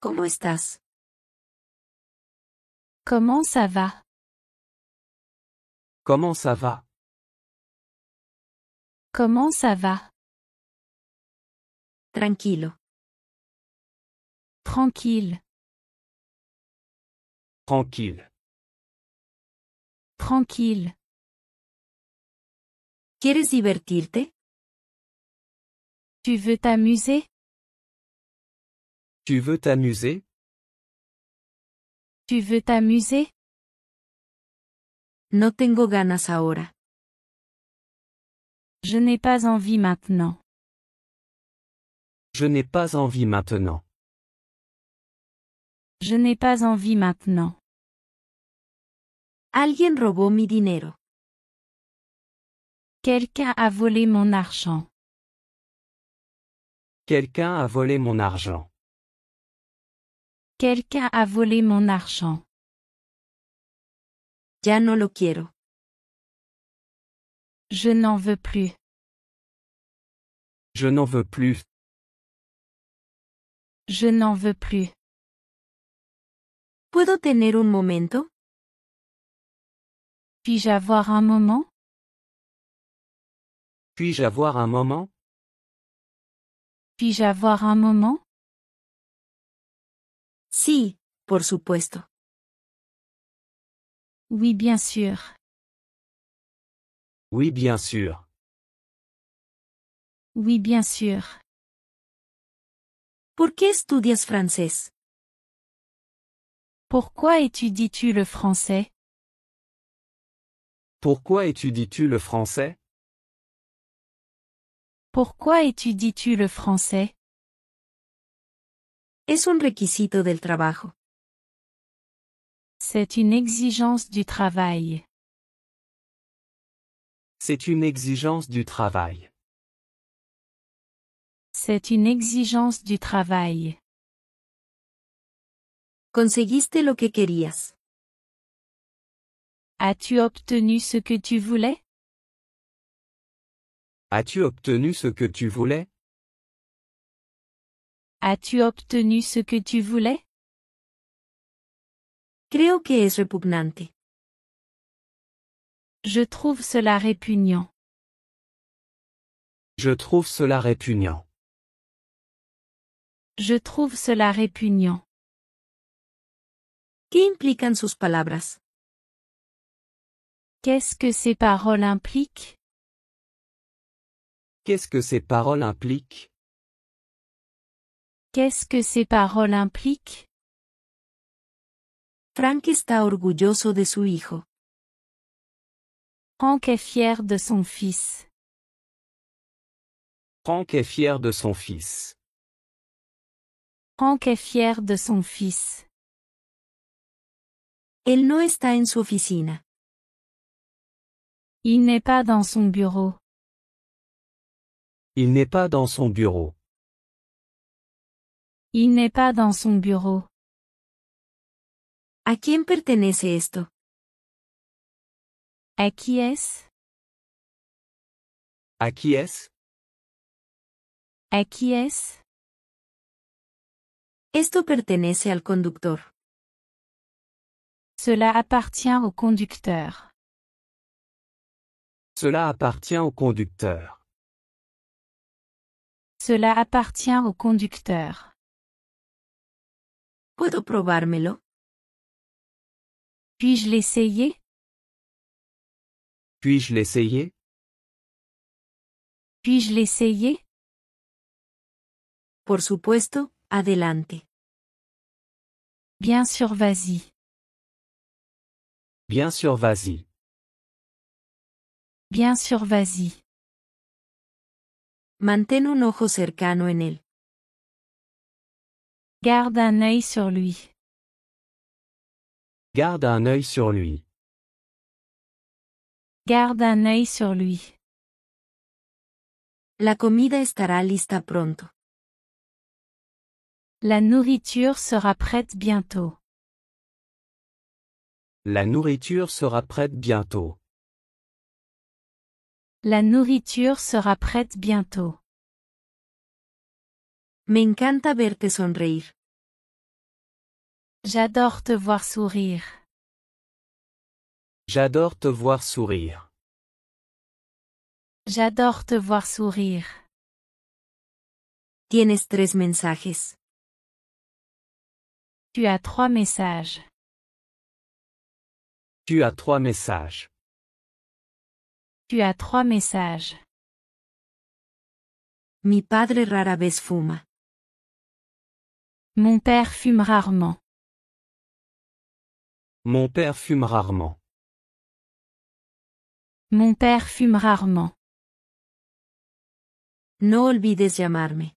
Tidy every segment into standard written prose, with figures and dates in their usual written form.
¿Cómo estás? Comment ça va? Comment ça va? Comment ça va? Tranquilo. Tranquille. Tranquille. Tranquille. ¿Quieres divertirte? Tu veux t'amuser? Tu veux t'amuser? Tu veux t'amuser? No tengo ganas ahora. Je n'ai pas envie maintenant. Je n'ai pas envie maintenant. Je n'ai pas envie maintenant. Alguien robó mi dinero. Quelqu'un a volé mon argent. Quelqu'un a volé mon argent. Quelqu'un a volé mon argent. Ya no lo quiero. Je n'en veux plus. Je n'en veux plus. Je n'en veux plus. ¿Puedo tener un momento? Puis-je avoir un moment? Puis-je avoir un moment? Puis-je avoir un moment? Sí, por supuesto. Oui, bien sûr. Oui, bien sûr. Oui, bien sûr. ¿Por qué estudias francés? Pourquoi étudies-tu le français? Pourquoi étudies-tu le français? Pourquoi étudies-tu le français? Es un requisito del trabajo. C'est une exigence du travail. C'est une exigence du travail. C'est une exigence du travail. ¿Conseguiste lo que querías? As-tu obtenu ce que tu voulais? As-tu obtenu ce que tu voulais? As-tu obtenu ce que tu voulais? Creo que es repugnante. Je trouve cela répugnant. Je trouve cela répugnant. Je trouve cela répugnant. ¿Qué implican sus palabras? Qu'est-ce que ces paroles impliquent? Qu'est-ce que ces paroles impliquent? Qu'est-ce que ces paroles impliquent? Frank está orgulloso de su hijo. Franck est fier de son fils. Franck est fier de son fils. Franck est fier de son fils. Él no está en su oficina. Il n'est pas dans son bureau. Il n'est pas dans son bureau. Il n'est pas dans son bureau. ¿A quién pertenece esto? À qui est-ce? À qui est-ce? À qui est-ce? Esto pertenece al conductor. Cela appartient au conducteur. Cela appartient au conducteur. Cela appartient au conducteur. ¿Puedo probármelo? Puis-je l'essayer? Puis-je l'essayer? Puis-je l'essayer? Por supuesto, adelante. Bien sûr, vas-y. Bien sûr, vas-y. Bien sûr, vas-y. Mantén un ojo cercano en él. Garde un œil sur lui. Garde un œil sur lui. Garde un œil sur lui. La comida estará lista pronto. La nourriture sera prête bientôt. La nourriture sera prête bientôt. La nourriture sera prête bientôt. Me encanta verte sonreír. J'adore te voir sourire. J'adore te voir sourire. J'adore te voir sourire. Tienes 3 mensajes. Tu as 3 messages. Tu as 3 messages. Tu as 3 messages. Mi padre rara vez fuma. Mon père fume rarement. Mon père fume rarement. Mon père fume rarement. No olvides llamarme.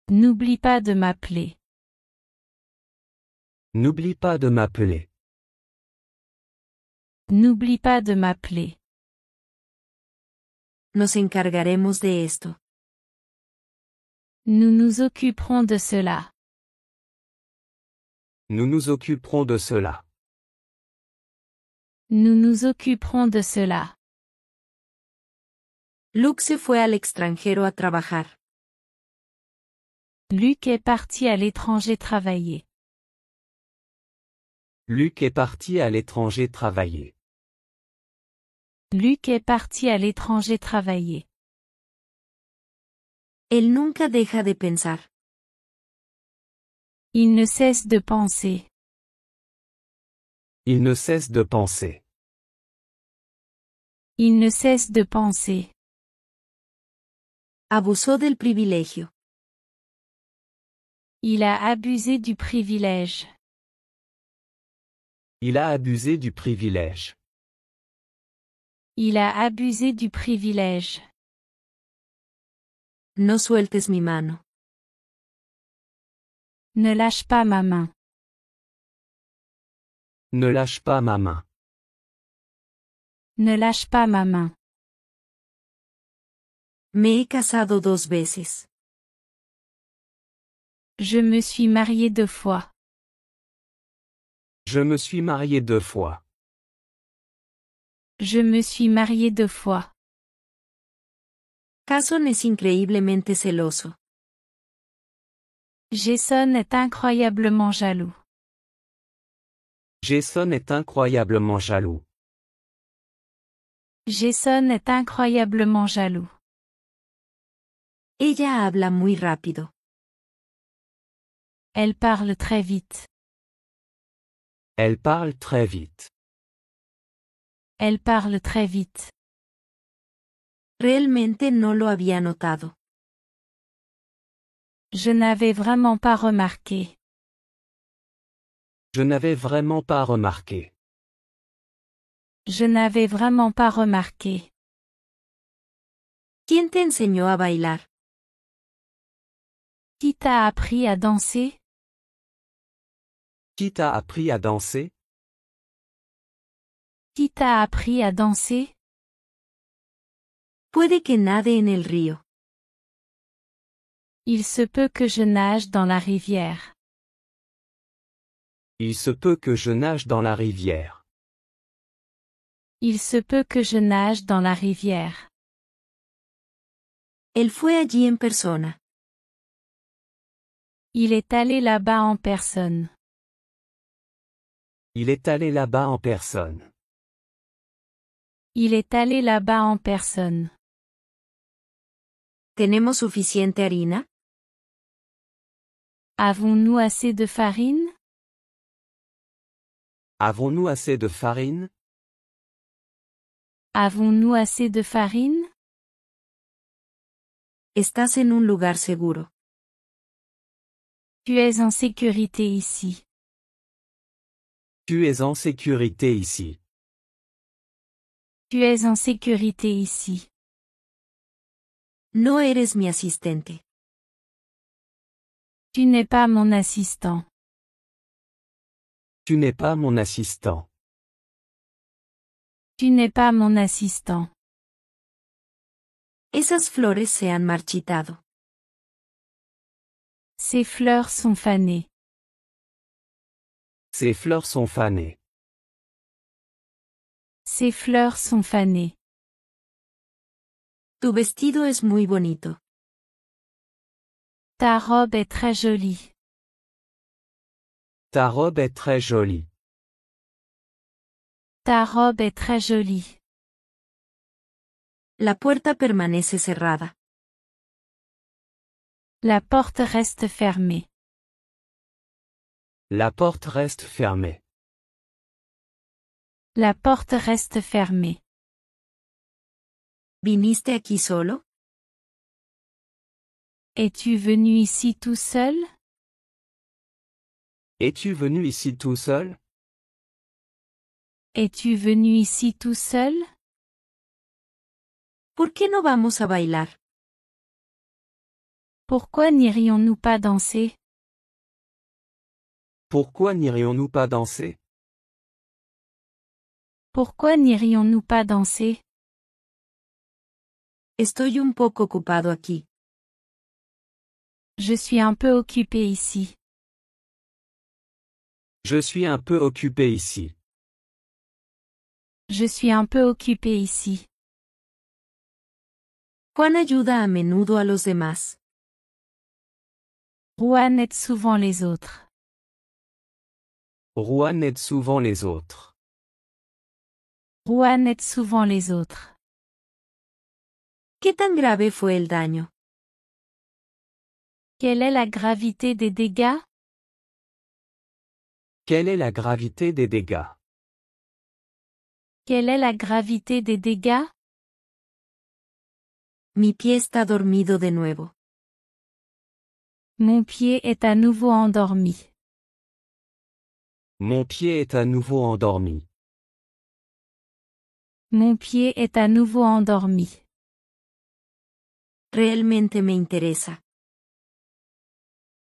N'oublie pas de m'appeler. N'oublie pas de m'appeler. N'oublie pas de m'appeler. Nos encargaremos de esto. Nous nous occuperons de cela. Nous nous occuperons de cela. Nous nous occuperons de cela. Luke se fue al extranjero a trabajar. Luc est parti à l'étranger travailler. Luc est parti à l'étranger travailler. Luc est parti à l'étranger travailler. Él nunca deja de pensar. Il ne cesse de penser. Il ne cesse de penser. Il ne cesse de penser. Abusó del privilegio. Il a abusé du privilège. Il a abusé du privilège. Il a abusé du privilège. No sueltes mi mano. Ne lâche pas ma main. Ne lâche pas ma main. Ne lâche pas ma main. Me he casado 2 veces. Je me suis marié 2 fois. Je me suis marié 2 fois. Je me suis marié 2 fois. Jason es increíblemente celoso. Jason est incroyablement jaloux. Jason est incroyablement jaloux. Jason est incroyablement jaloux. Ella habla muy rápido. Elle parle très vite. Elle parle très vite. Elle parle très vite. Realmente no lo había notado. Je n'avais vraiment pas remarqué. Je n'avais vraiment pas remarqué. Je n'avais vraiment pas remarqué. ¿Quién te enseñó a bailar? Qui t'a appris à danser? Qui t'a appris à danser? Qui t'a appris à danser? Puede que nade en el río. Il se peut que je nage dans la rivière. Il se peut que je nage dans la rivière. Il se peut que je nage dans la rivière. Él fue allí en persona. Il est allé là-bas en personne. Il est allé là-bas en personne. Il est allé là-bas en personne. ¿Tenemos suficiente harina? Avons-nous assez de farine? Avons-nous assez de farine? Avons-nous assez de farine? Estás en un lugar seguro. Tu es en sécurité ici. Tu es en sécurité ici. Tu es en sécurité ici. No eres mi asistente. Tu n'es pas mon assistant. Tu n'es pas mon assistant. Tu n'es pas mon assistant. Esas flores se han marchitado. Ces fleurs sont fanées. Ces fleurs sont fanées. Ces fleurs sont fanées. Tu vestido es muy bonito. Ta robe est très jolie. Ta robe est très jolie. Ta robe est très jolie. La puerta permanece cerrada. La porte reste fermée. La porte reste fermée. La porte reste fermée. ¿Viniste aquí solo? Es-tu venu ici tout seul? Es-tu venu ici tout seul? Es-tu venu ici tout seul? ¿Por qué no vamos a bailar? Pourquoi n'irions-nous pas danser? Pourquoi n'irions-nous pas danser? Pourquoi n'irions-nous pas danser? Estoy un poco ocupado aquí. Je suis un peu occupé ici. Je suis un peu occupé ici. Je suis un peu occupé ici. Juan ayuda a menudo a los demás. Juan aide souvent les autres. Juan aide souvent les autres. Juan aide souvent les autres. ¿Qué tan grave fue el daño? Quelle est la gravité des dégâts? Quelle est la gravité des dégâts? Quelle est la gravité des dégâts? Mi pie está dormido de nuevo. Mon pied est à nouveau endormi. Mon pied est à nouveau endormi. Mon pied est à nouveau endormi. Realmente me interesa.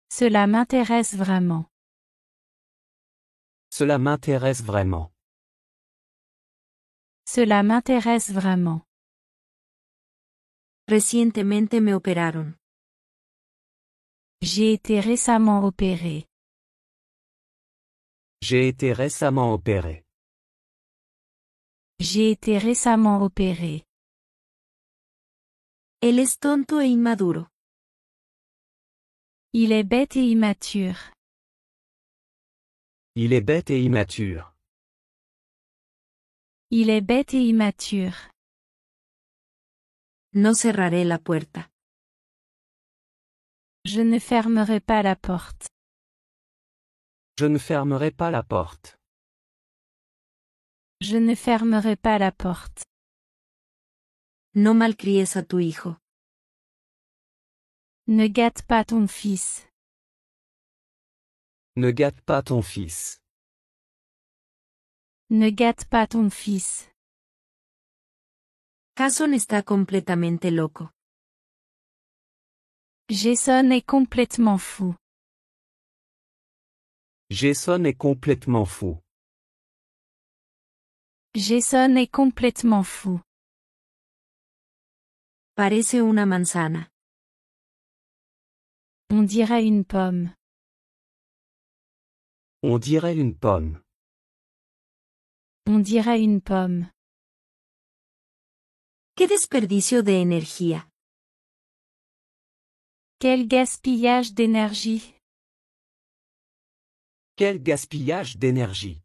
Cela m'intéresse vraiment. Cela m'intéresse vraiment. Cela m'intéresse vraiment. Recientemente me operaron. J'ai été récemment opéré. J'ai été récemment opéré. J'ai été récemment opéré. Él es tonto e inmaduro. Il est bête et immature. Il est bête et immature. Il est bête et immature. No cerraré la puerta. Je ne fermerai pas la porte. Je ne fermerai pas la porte. Je ne fermerai pas la porte. No malcríes a tu hijo. Ne gâte pas ton fils. Ne gâte pas ton fils. Ne gâte pas ton fils. Jason está completamente loco. Jason est complètement fou. Jason est complètement fou. Jason est complètement fou. Parece una manzana. On dirait une pomme. On dirait une pomme. On dirait une pomme. ¡Qué desperdicio de energía! Quel gaspillage d'énergie. Quel gaspillage d'énergie.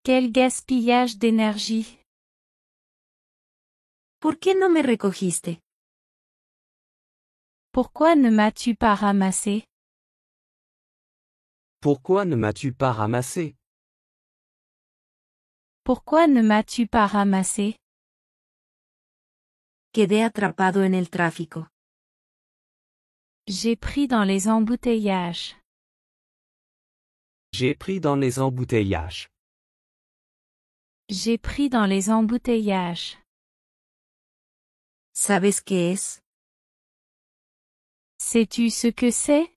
Quel gaspillage d'énergie. ¿Por qué no me recogiste? Pourquoi ne m'as-tu pas ramassé? Pourquoi ne m'as-tu pas ramassé? Pourquoi ne m'as-tu pas ramassé? Quedé atrapado en el tráfico. J'ai pris dans les embouteillages. J'ai pris dans les embouteillages. J'ai pris dans les embouteillages. ¿Sabes qué es? Sais-tu ce que c'est?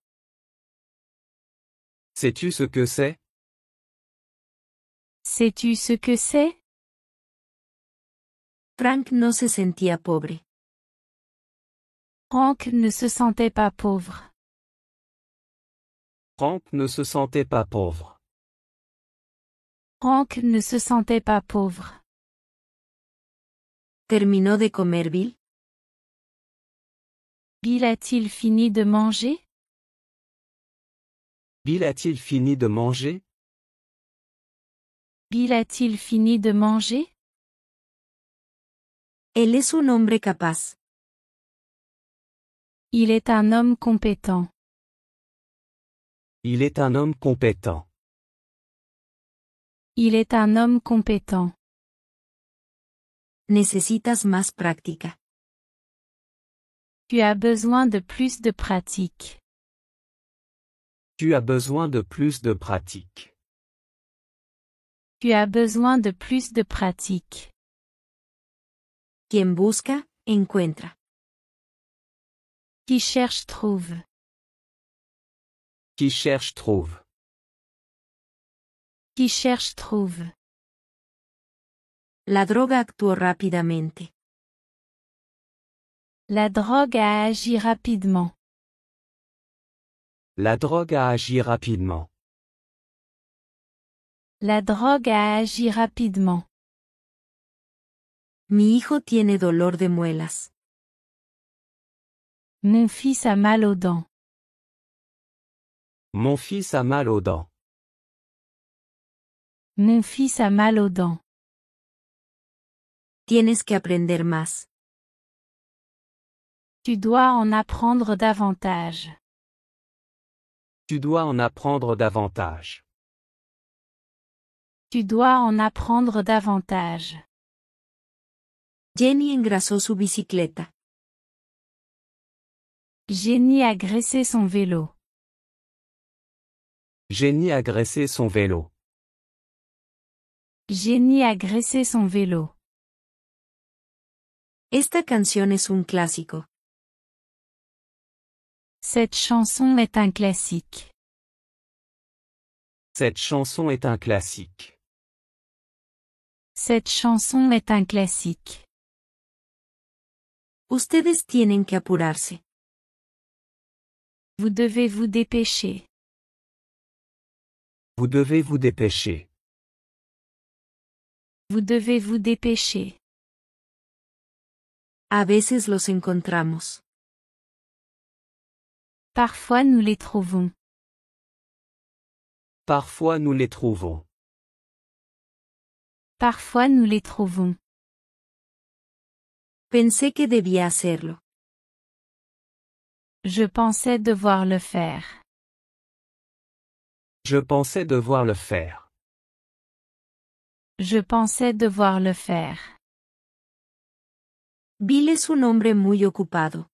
Sais-tu ce que c'est? Sais-tu ce que c'est? Frank no se sentía pobre. Frank ne se sentait pas pauvre. Frank ne se sentait pas pauvre. Frank ne se sentait pas pauvre. ¿Terminó de comer Bill? Bill a-t-il fini de manger? Bill a-t-il fini de manger? Bill a-t-il fini de manger? Él es un hombre capaz. Il est un homme compétent. Il est un homme compétent. Il est un homme compétent. Necesitas más práctica. Tu as besoin de plus de pratique. Tu as besoin de plus de pratique. Tu as besoin de plus de pratique. Quien busca, encuentra. Qui cherche trouve. Qui cherche trouve. Qui cherche trouve. La droga actuó rápidamente. La drogue a agi rapidement. La drogue a agi rapidement. La drogue a agi rapidement. Mi hijo tiene dolor de muelas. Mon fils a mal aux dents. Mon fils a mal aux dents. Mon fils a mal aux dents. Tienes que aprender más. Tu dois en apprendre davantage. Tu dois en apprendre davantage. Tu dois en apprendre davantage. Jenny engrasó su bicicleta. Jenny a graissé son vélo. Jenny a graissé son vélo. Jenny a graissé son vélo. Esta canción es un clásico. Cette chanson est un classique. Cette chanson est un classique. Cette chanson est un classique. Ustedes tienen que apurarse. Vous devez vous dépêcher. Vous devez vous dépêcher. Vous devez vous dépêcher. A veces los encontramos. Parfois nous les trouvons. Parfois nous les trouvons. Parfois nous les trouvons. Pensé que debía hacerlo. Je pensais devoir le faire. Je pensais devoir le faire. Je pensais devoir le faire. Bill es un hombre muy ocupado.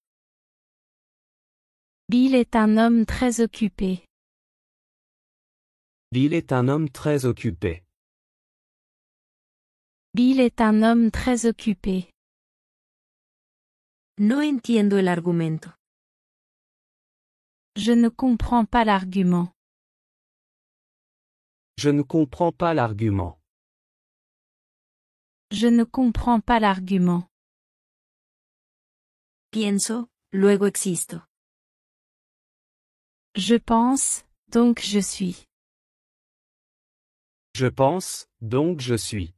Bill est un homme très occupé. Bill est un homme très occupé. Bill est un homme très occupé. No entiendo el argumento. Je ne comprends pas l'argument. Je ne comprends pas l'argument. Je ne comprends pas l'argument. Pienso, luego existo. Je pense, donc je suis. Je pense, donc je suis.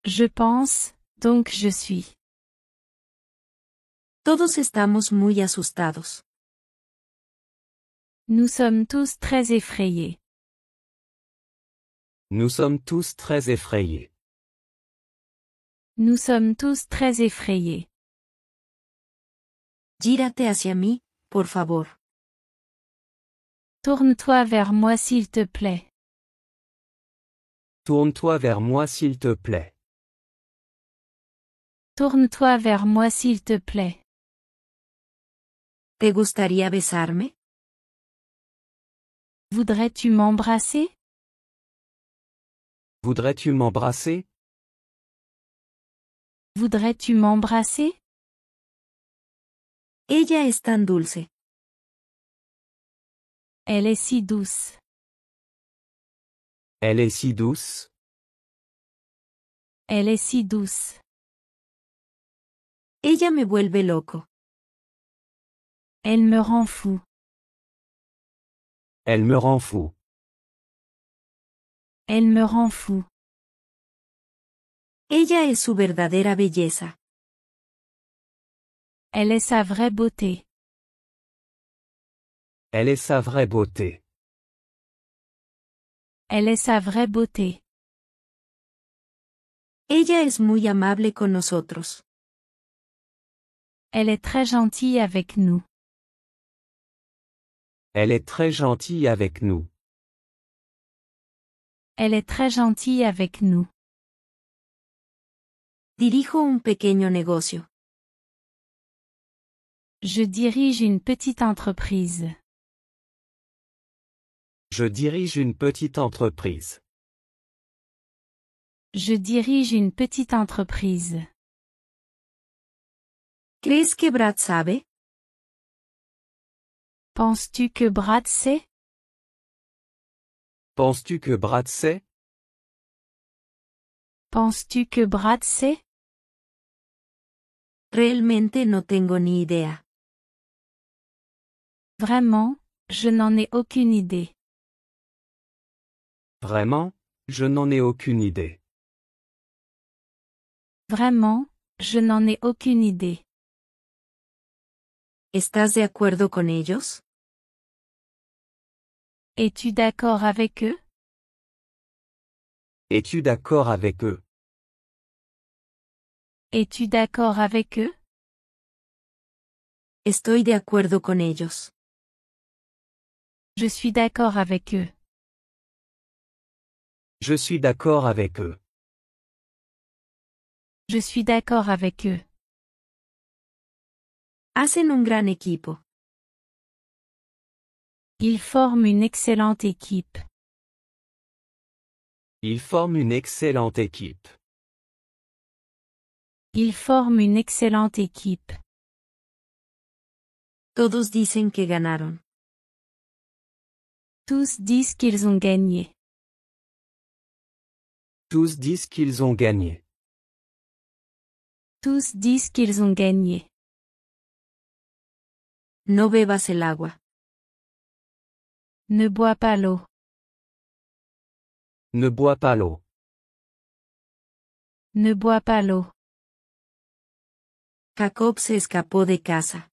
Je pense, donc je suis. Todos estamos muy asustados. Nous sommes tous très effrayés. Nous sommes tous très effrayés. Nous sommes tous très effrayés. Gírate hacia mí, por favor. Tourne-toi vers moi s'il te plaît. Tourne-toi vers moi s'il te plaît. Tourne-toi vers moi s'il te plaît. ¿Te gustaría besarme? Voudrais-tu m'embrasser? Voudrais-tu m'embrasser? Voudrais-tu m'embrasser? Ella es tan dulce. Elle est si douce. Elle est si douce. Elle est si douce. Ella me vuelve loco. Elle me rend fou. Elle me rend fou. Elle me rend fou. Ella es su verdadera belleza. Elle est sa vraie beauté. Elle est sa vraie beauté. Elle est sa vraie beauté. Ella es muy amable con nosotros. Elle est très gentille avec nous. Elle est très gentille avec nous. Elle est très gentille avec nous. Dirijo un pequeño negocio. Je dirige une petite entreprise. Je dirige une petite entreprise. Je dirige une petite entreprise. ¿Crees que Brad sabe? Penses-tu que Brad sait? Penses-tu que Brad sait? Penses-tu que Brad sait? Realmente no tengo ni idea. Vraiment, je n'en ai aucune idée. Vraiment, je n'en ai aucune idée. Vraiment, je n'en ai aucune idée. ¿Estás de acuerdo con ellos? Es-tu d'accord avec eux? Es-tu d'accord avec eux? Es-tu d'accord avec eux? Estoy de acuerdo con ellos. Je suis d'accord avec eux. Je suis d'accord avec eux. Je suis d'accord avec eux. Hacen un gran equipo. Ils forment une excellente équipe. Ils forment une excellente équipe. Ils forment une excellente équipe. Todos dicen que ganaron. Tous disent qu'ils ont gagné. Tous disent qu'ils ont gagné. Tous disent qu'ils ont gagné. No bebas el agua. Ne bois pas l'eau. Ne bois pas l'eau. Ne bois pas l'eau. Jacob se escapó de casa.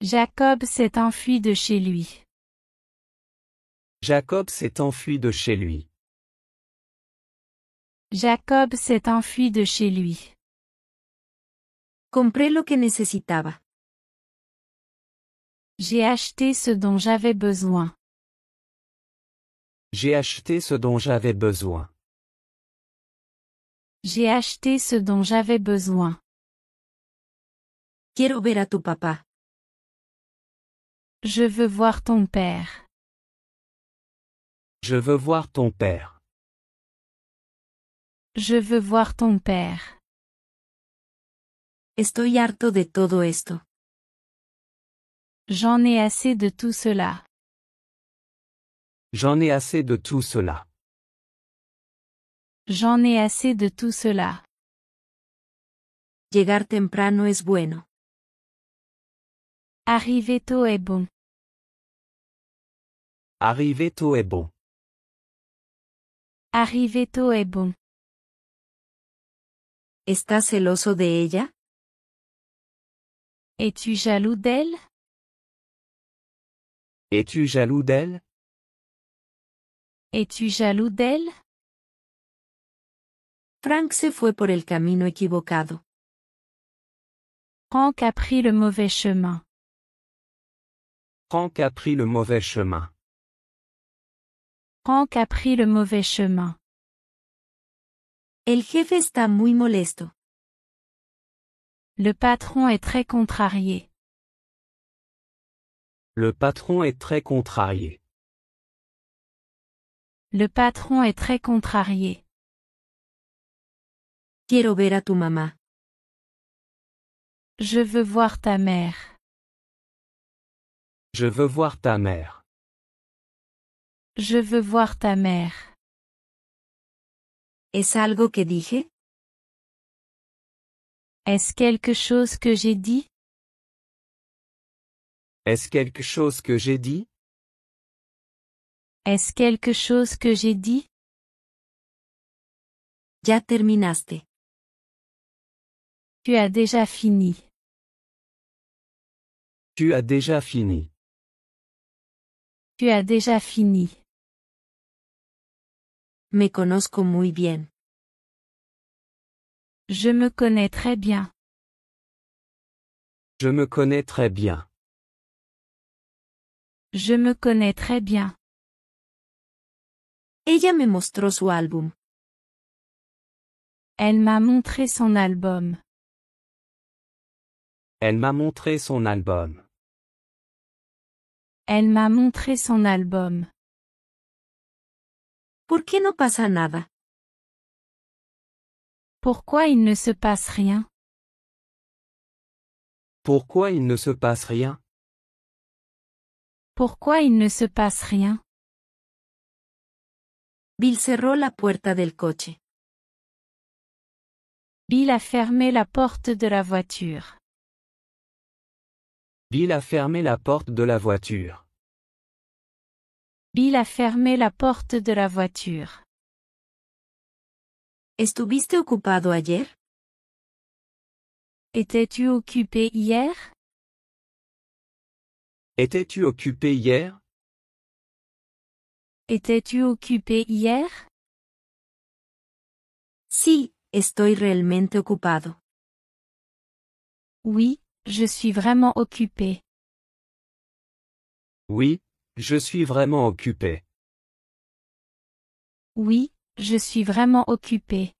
Jacob s'est enfui de chez lui. Jacob s'est enfui de chez lui. Jacob s'est enfui de chez lui. Compré lo que necesitaba. J'ai acheté ce dont j'avais besoin. J'ai acheté ce dont j'avais besoin. J'ai acheté ce dont j'avais besoin. Quiero ver a tu papá. Je veux voir ton père. Je veux voir ton père. Je veux voir ton père. Estoy harto de todo esto. J'en ai assez de tout cela. J'en ai assez de tout cela. J'en ai assez de tout cela. Llegar temprano es bueno. Arriver tôt est bon. Arriver tôt est bon. Arriver tôt est bon. ¿Estás celoso de ella? Es-tu jaloux d'elle? Es-tu jaloux d'elle? Es-tu jaloux d'elle? Frank se fue por el camino equivocado. Franck a pris le mauvais chemin. Franck a pris le mauvais chemin. Franck a pris le mauvais chemin. El jefe está muy molesto. Le patron est très contrarié. Le patron est très contrarié. Le patron est très contrarié. Quiero ver a tu mamá. Je veux voir ta mère. Je veux voir ta mère. Je veux voir ta mère. ¿Es algo que dije? Est-ce quelque chose que j'ai dit? Est-ce quelque chose que j'ai dit? Est-ce quelque chose que j'ai dit? Ya terminaste. Tu as déjà fini. Tu as déjà fini. Tu as déjà fini. Me conozco muy bien. Je me connais très bien. Je me connais très bien. Je me connais très bien. Ella me mostró su álbum. Elle m'a montré son album. Elle m'a montré son album. Elle m'a montré son album. ¿Por qué no pasa nada? Pourquoi il ne se passe rien? Pourquoi il ne se passe rien? Pourquoi il ne se passe rien? Bill cerró la puerta del coche. Bill a fermé la porte de la voiture. Bill a fermé la porte de la voiture. Bill a fermé la porte de la voiture. ¿Estuviste ocupado ayer? Étais-tu occupé hier? Étais-tu occupé hier? Étais-tu occupé hier? Sí, estoy realmente ocupado. Oui, je suis vraiment occupé. Oui, je suis vraiment occupé. Oui, je suis vraiment occupé.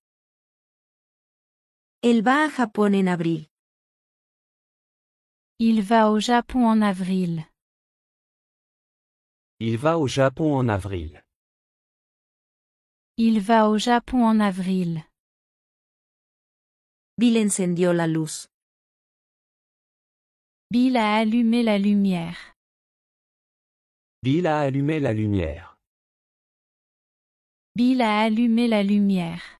Él va a Japón en abril. Il va au Japon en avril. Il va au Japon en avril. Il va au Japon en avril. Bill encendió la luz. Bill a allumé la lumière. Bill a allumé la lumière. Bill a allumé la lumière.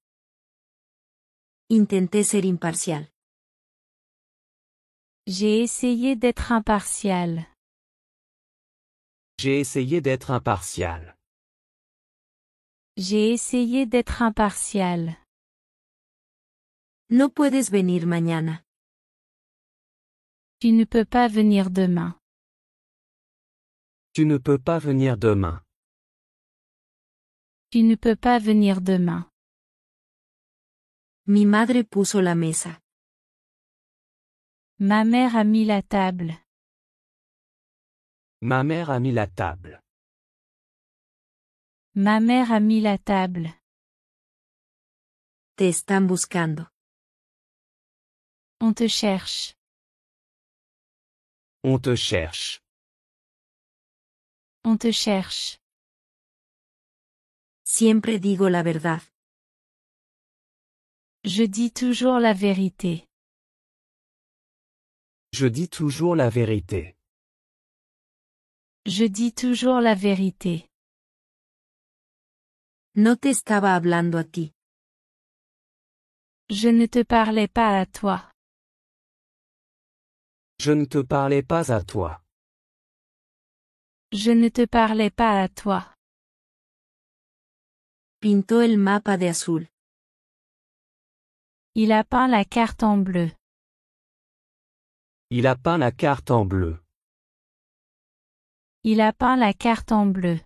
Intenté ser imparcial. J'ai essayé d'être impartial. J'ai essayé d'être impartial. J'ai essayé d'être impartial. No puedes venir mañana. Tu ne peux pas venir demain. Tu ne peux pas venir demain. Tu ne peux pas venir demain. Mi madre puso la mesa. Ma mère a mis la table. Ma mère a mis la table. Ma mère a mis la table. Te están buscando. On te cherche. On te cherche. On te cherche. Siempre digo la verdad. Je dis toujours la vérité. Je dis toujours la vérité. Je dis toujours la vérité. No te estaba hablando a ti. Je ne te parlais pas à toi. Je ne te parlais pas à toi. Je ne te parlais pas à toi. Pintó el mapa de azul. Il a peint la carte en bleu. Il a peint la carte en bleu. Il a peint la carte en bleu.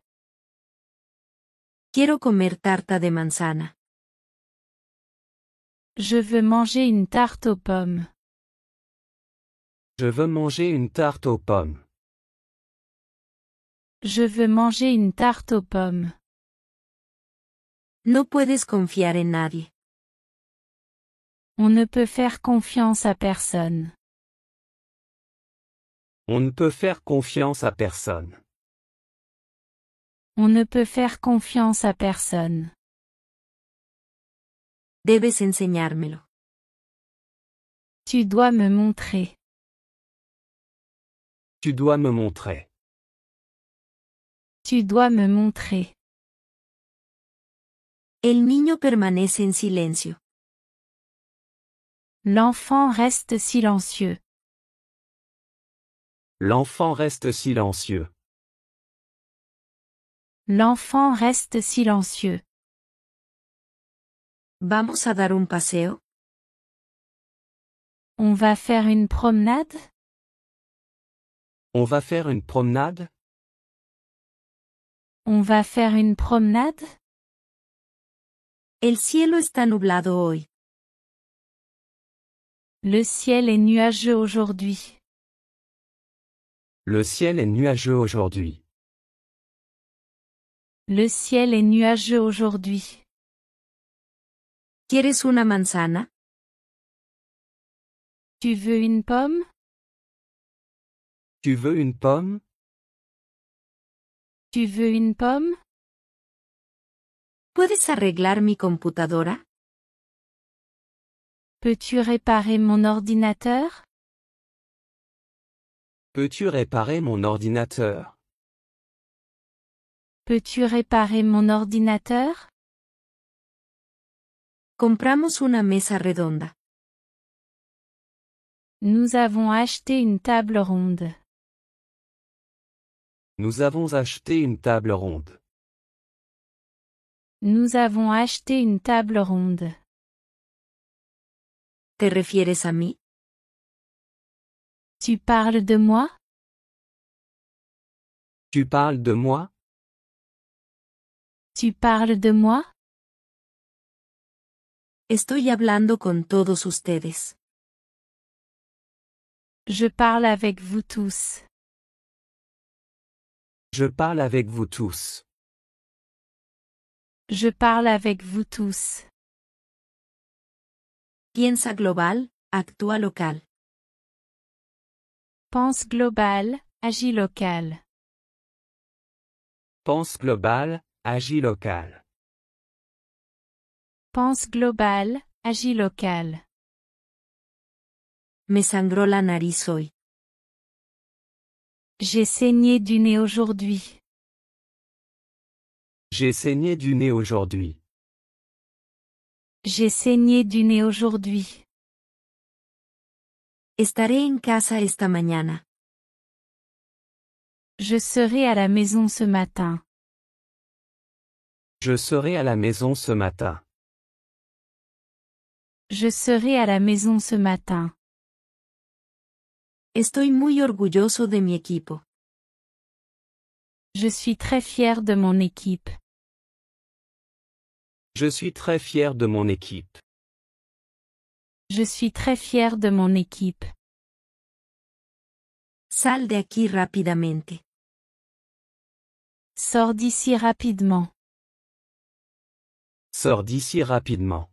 Quiero comer tarta de manzana. Je veux manger une tarte aux pommes. Je veux manger une tarte aux pommes. Je veux manger une tarte aux pommes. No puedes confiar en nadie. On ne peut faire confiance à personne. On ne peut faire confiance à personne. On ne peut faire confiance à personne. Debes enseñármelo. Tu dois me montrer. Tu dois me montrer. Tu dois me montrer. El niño permanece en silencio. L'enfant reste silencieux. L'enfant reste silencieux. L'enfant reste silencieux. ¿Vamos a dar un paseo? On va faire une promenade? On va faire une promenade? On va faire une promenade? El cielo está nublado hoy. Le ciel est nuageux aujourd'hui. Le ciel est nuageux aujourd'hui. Le ciel est nuageux aujourd'hui. ¿Quieres una manzana? Tu veux une pomme? Tu veux une pomme? Tu veux une pomme? ¿Puedes arreglar mi computadora? Peux-tu réparer mon ordinateur? Peux-tu réparer mon ordinateur? Peux-tu réparer mon ordinateur? Compramos una mesa redonda. Nous avons acheté une table ronde. Nous avons acheté une table ronde. Nous avons acheté une table ronde. ¿Te refieres a mí? Tu parles de moi? Tu parles de moi? Tu parles de moi? Estoy hablando con todos ustedes. Je parle avec vous tous. Je parle avec vous tous. Je parle avec vous tous. Piensa global, actúa local. Pense global, agis local. Pense global, agis local. Pense global, agis local. Me sangró la nariz hoy. J'ai saigné du nez aujourd'hui. J'ai saigné du nez aujourd'hui. J'ai saigné du nez aujourd'hui. Estaré en casa esta mañana. Je serai à la maison ce matin. Je serai à la maison ce matin. Je serai à la maison ce matin. Estoy muy orgulloso de mi equipo. Je suis très fier de mon équipe. Je suis très fier de mon équipe. Je suis très fier de mon équipe. Sal de aquí rápidamente. Sors d'ici rapidement. Sors d'ici rapidement.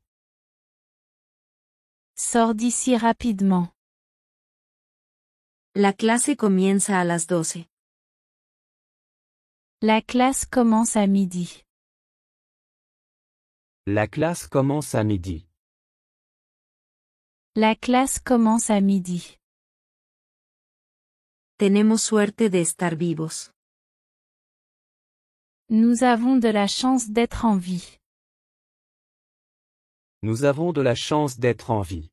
Sors d'ici rapidement. La clase comienza a las 12. La classe commence à midi. La classe commence à midi. La classe commence à midi. Tenemos suerte de estar vivos. Nous avons de la chance d'être en vie. Nous avons de la chance d'être en vie.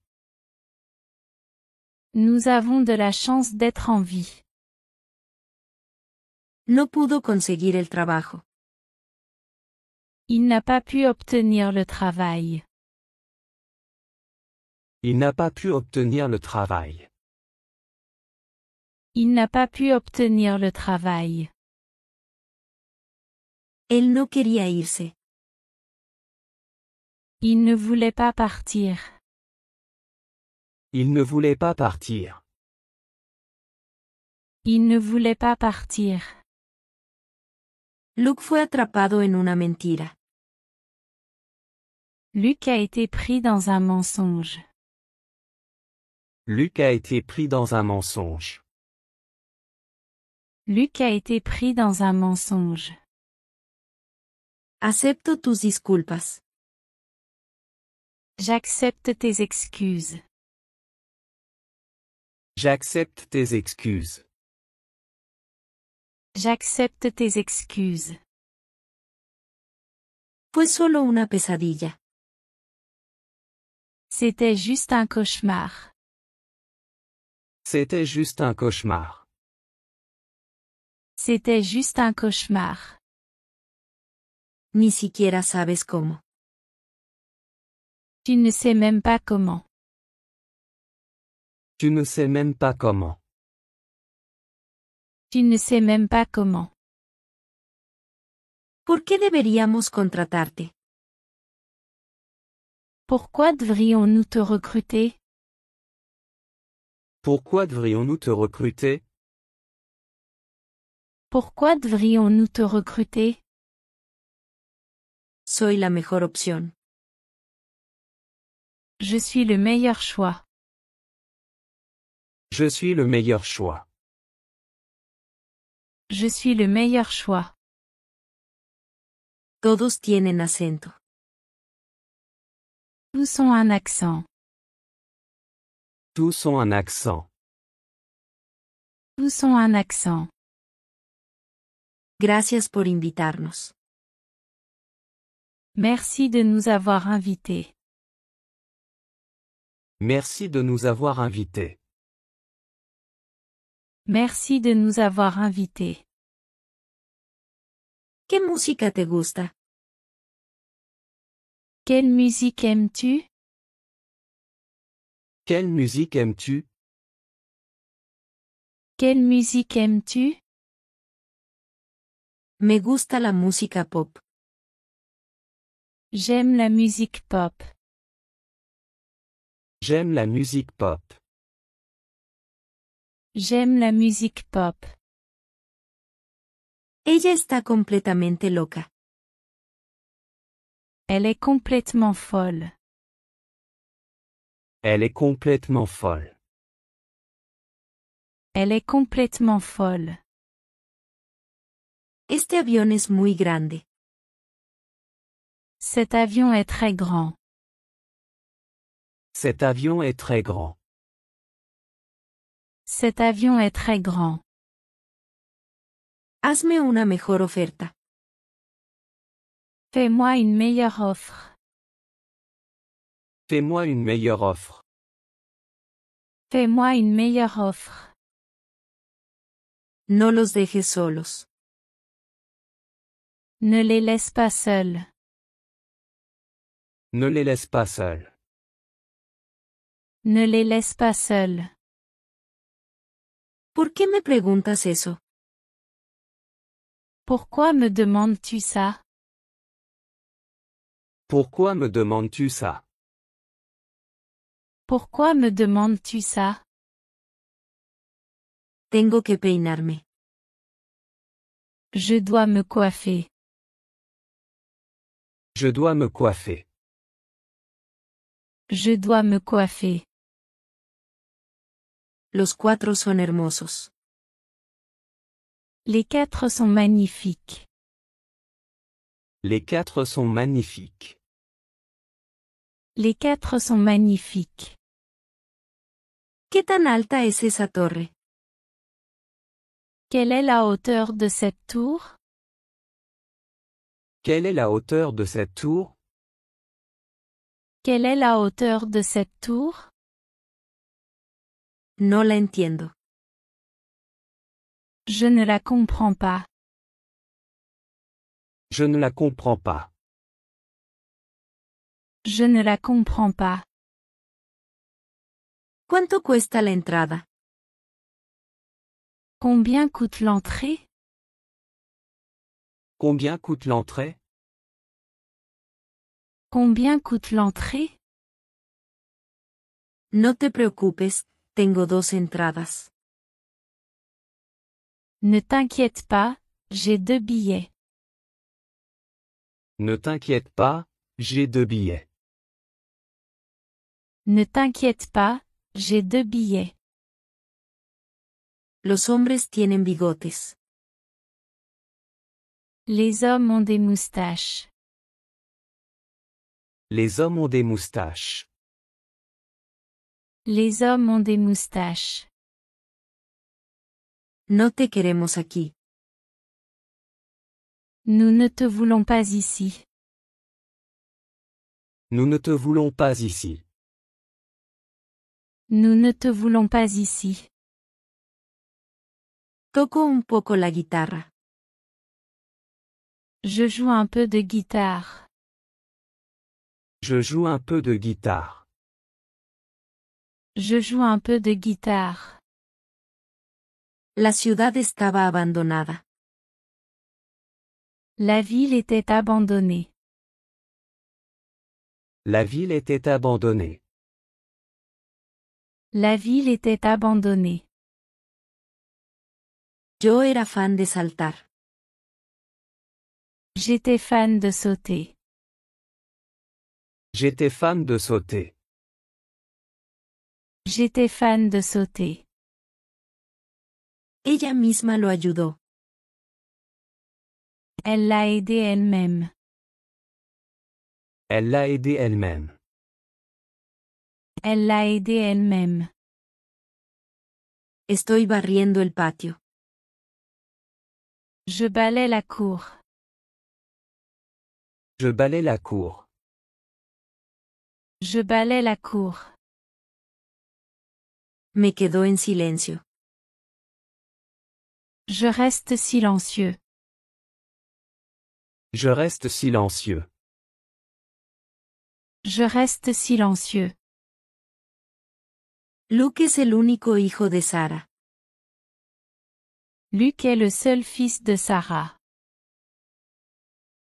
Nous avons de la chance d'être en vie. No pudo conseguir el trabajo. Il n'a pas pu obtenir le travail. Il n'a pas pu obtenir le travail. Il n'a pas pu obtenir le travail. Él no quería irse. Il ne voulait pas partir. Il ne voulait pas partir. Il ne voulait pas partir. Luke fue atrapado en una mentira. Luc a été pris dans un mensonge. Luc a été pris dans un mensonge. Luc a été pris dans un mensonge. Acepto tus disculpas. J'accepte tes excuses. J'accepte tes excuses. J'accepte tes excuses. Fue solo una pesadilla. C'était juste un cauchemar. C'était juste un cauchemar. C'était juste un cauchemar. Ni siquiera sabes cómo. Tu ne sais même pas comment. Tu ne sais même pas comment. Tu ne sais même pas comment. ¿Por qué deberíamos contratarte? Pourquoi devrions-nous te recruter? Pourquoi devrions-nous te recruter? Pourquoi devrions-nous te recruter? Soy la mejor opción. Je suis le meilleur choix. Je suis le meilleur choix. Je suis le meilleur choix. Todos tienen acento. Tous ont un accent. Tous ont un accent. Tous ont un accent. Gracias por invitarnos. Merci de nous avoir invités. Merci de nous avoir invités. Merci de nous avoir invités. ¿Qué música te gusta? Quelle musique aimes-tu? Quelle musique aimes-tu? Quelle musique aimes-tu? Me gusta la música pop. J'aime la musique pop. J'aime la musique pop. J'aime la musique pop. Ella está completamente loca. Elle est complètement folle. Elle est complètement folle. Elle est complètement folle. Este avión es muy grande. Cet avion est très grand. Cet avion est très grand. Cet avion est très grand. Hazme una mejor oferta. Fais-moi une meilleure offre. Fais-moi une meilleure offre. Fais-moi une meilleure offre. No los dejes solos. Ne les laisse pas seuls. Ne les laisse pas seuls. Ne les laisse pas seuls. ¿Por qué me preguntas eso? Pourquoi me demandes-tu ça? Pourquoi me demandes-tu ça? Pourquoi me demandes-tu ça? Tengo que peinarme. Je dois me coiffer. Je dois me coiffer. Je dois me coiffer. Los cuatro son hermosos. Les quatre sont magnifiques. Les quatre sont magnifiques. Les quatre sont magnifiques. ¿Qué tan alta es esa torre? Quelle est la hauteur de cette tour? Quelle est la hauteur de cette tour? Quelle est la hauteur de cette tour? No la entiendo. Je ne la comprends pas. Je ne la comprends pas. Je ne la comprends pas. ¿Cuánto cuesta la entrada? Combien coûte l'entrée? Combien coûte l'entrée? Combien coûte l'entrée? No te preocupes, tengo dos entradas. Ne t'inquiète pas, j'ai 2 billets. Ne t'inquiète pas, j'ai 2 billets. Ne t'inquiète pas, j'ai 2 billets. Los hombres tienen bigotes. Les hommes ont des moustaches. Les hommes ont des moustaches. Les hommes ont des moustaches. No te queremos aquí. Nous ne te voulons pas ici. Nous ne te voulons pas ici. Nous ne te voulons pas ici. Toco un poco la guitarra. Je joue un peu de guitare. Je joue un peu de guitare. Je joue un peu de guitare. La ciudad estaba abandonada. La ville était abandonnée. La ville était abandonnée. La ville était abandonnée. Yo era fan de saltar. J'étais fan de sauter. J'étais fan de sauter. J'étais fan de sauter. Ella misma lo ayudó. Elle l'a aidé elle-même. Elle l'a aidé elle-même. Elle l'a aidé elle-même. Estoy barriendo el patio. Je balais la cour. Je balais la cour. Je balais la cour. Me quedó en silencio. Je reste silencieux. Je reste silencieux. Je reste silencieux. Luke es el único hijo de Sara. Luc est le seul fils de Sarah.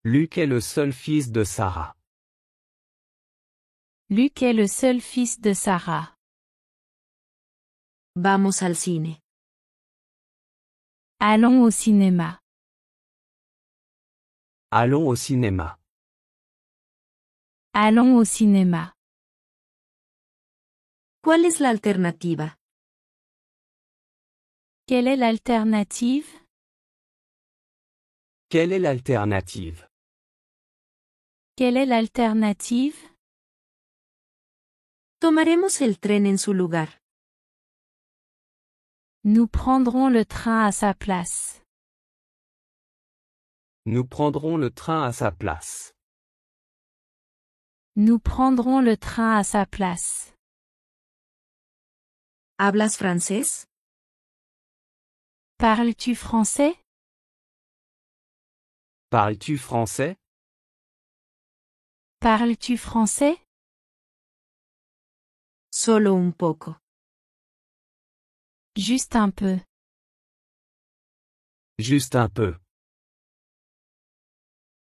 Luc est le seul fils de Sarah. Luc est le seul fils de Sarah. Vamos al cine. Allons au cinéma. Allons au cinéma. Allons au cinéma. ¿Cuál es la alternativa? Quelle est l'alternative? Quelle est l'alternative? Quelle est l'alternative? Tomaremos el tren en su lugar. Nous prendrons le train à sa place. Nous prendrons le train à sa place. Nous prendrons le train à sa place. ¿Hablas francés? Parles-tu français? Parles-tu français? Parles-tu français? Solo un poco. Juste un peu. Juste un peu.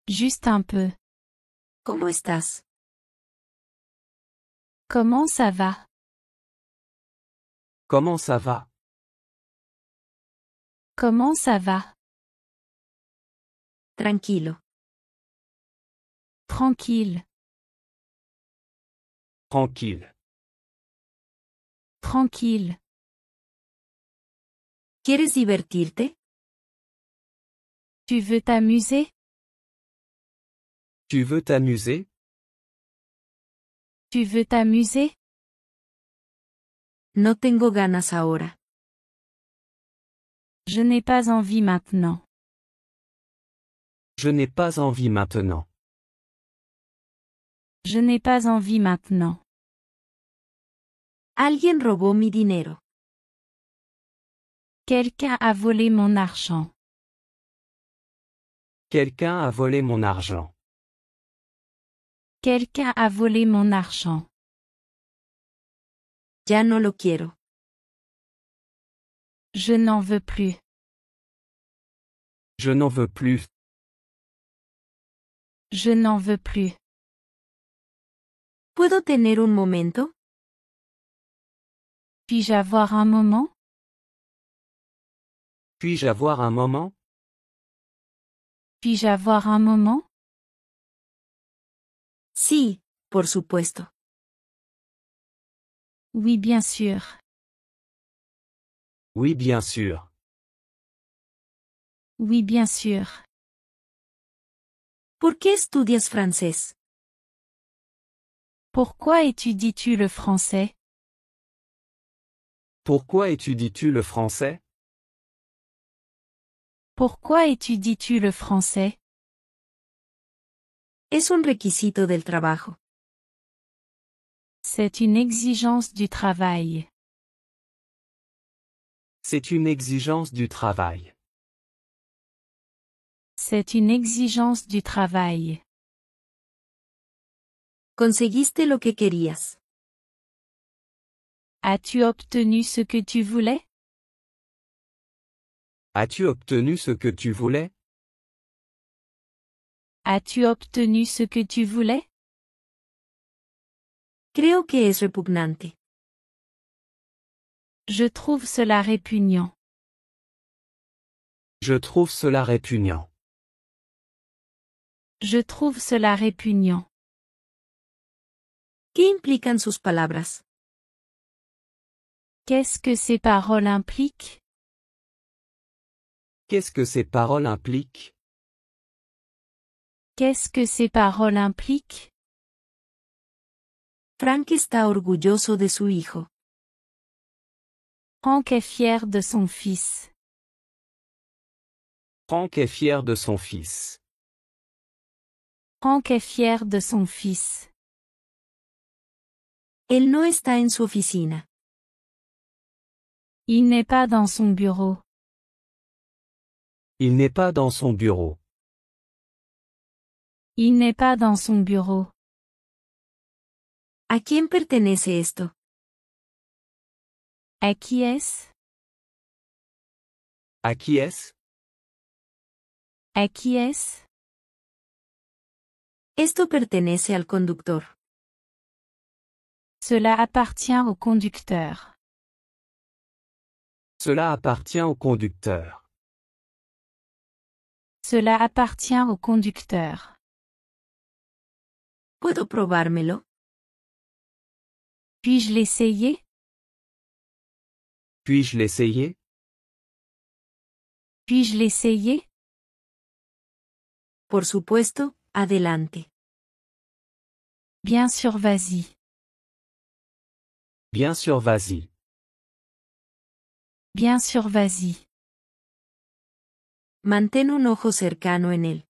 Juste un peu. ¿Cómo estás? Comment ça va? Comment ça va? Comment ça va? Tranquilo. Tranquille. Tranquille. Tranquille. ¿Quieres divertirte? Tu veux t'amuser? Tu veux t'amuser? Tu veux t'amuser? No tengo ganas ahora. Je n'ai pas envie maintenant. Je n'ai pas envie maintenant. Je n'ai pas envie maintenant. Alguien robó mi dinero. Quelqu'un a volé mon argent. Quelqu'un a volé mon argent. Quelqu'un a volé mon argent. Ya no lo quiero. Je n'en veux plus. Je n'en veux plus. Je n'en veux plus. ¿Puedo tener un momento? Puis-je avoir un moment? Puis-je avoir un moment? Puis-je avoir un moment? Sí, por supuesto. Oui, bien sûr. Oui, bien sûr. Oui, bien sûr. ¿Por qué estudias francés? Pourquoi étudies-tu le français? Pourquoi étudies-tu le français? Pourquoi étudies-tu le français? Es un requisito del trabajo. C'est une exigence du travail. C'est une exigence du travail. C'est une exigence du travail. ¿Conseguiste lo que querías? As-tu obtenu ce que tu voulais? As-tu obtenu ce que tu voulais? As-tu obtenu ce que tu voulais? Creo que es repugnante. Je trouve cela répugnant. Je trouve cela répugnant. Je trouve cela répugnant. ¿Qué implican sus palabras? Qu'est-ce que ces paroles impliquent? Qu'est-ce que ces paroles impliquent? Qu'est-ce que ces paroles impliquent? Frank está orgulloso de su hijo. Frank est fier de son fils. Frank est fier de son fils. Frank est fier de son fils. Él no está en su oficina. Il n'est pas dans son bureau. Il n'est pas dans son bureau. Il n'est pas dans son bureau. ¿A quién pertenece esto? À qui est-ce? À qui est-ce? À qui est-ce? Esto pertenece al conductor. Cela appartient au conducteur. Cela appartient au conducteur. Cela appartient au conducteur. ¿Puedo probármelo? Puis-je l'essayer? Puis-je l'essayer? Puis-je l'essayer? Por supuesto, adelante. Bien sûr, vas-y. Bien sûr, vas-y. Bien sûr, vas-y. Mantén un ojo cercano en él.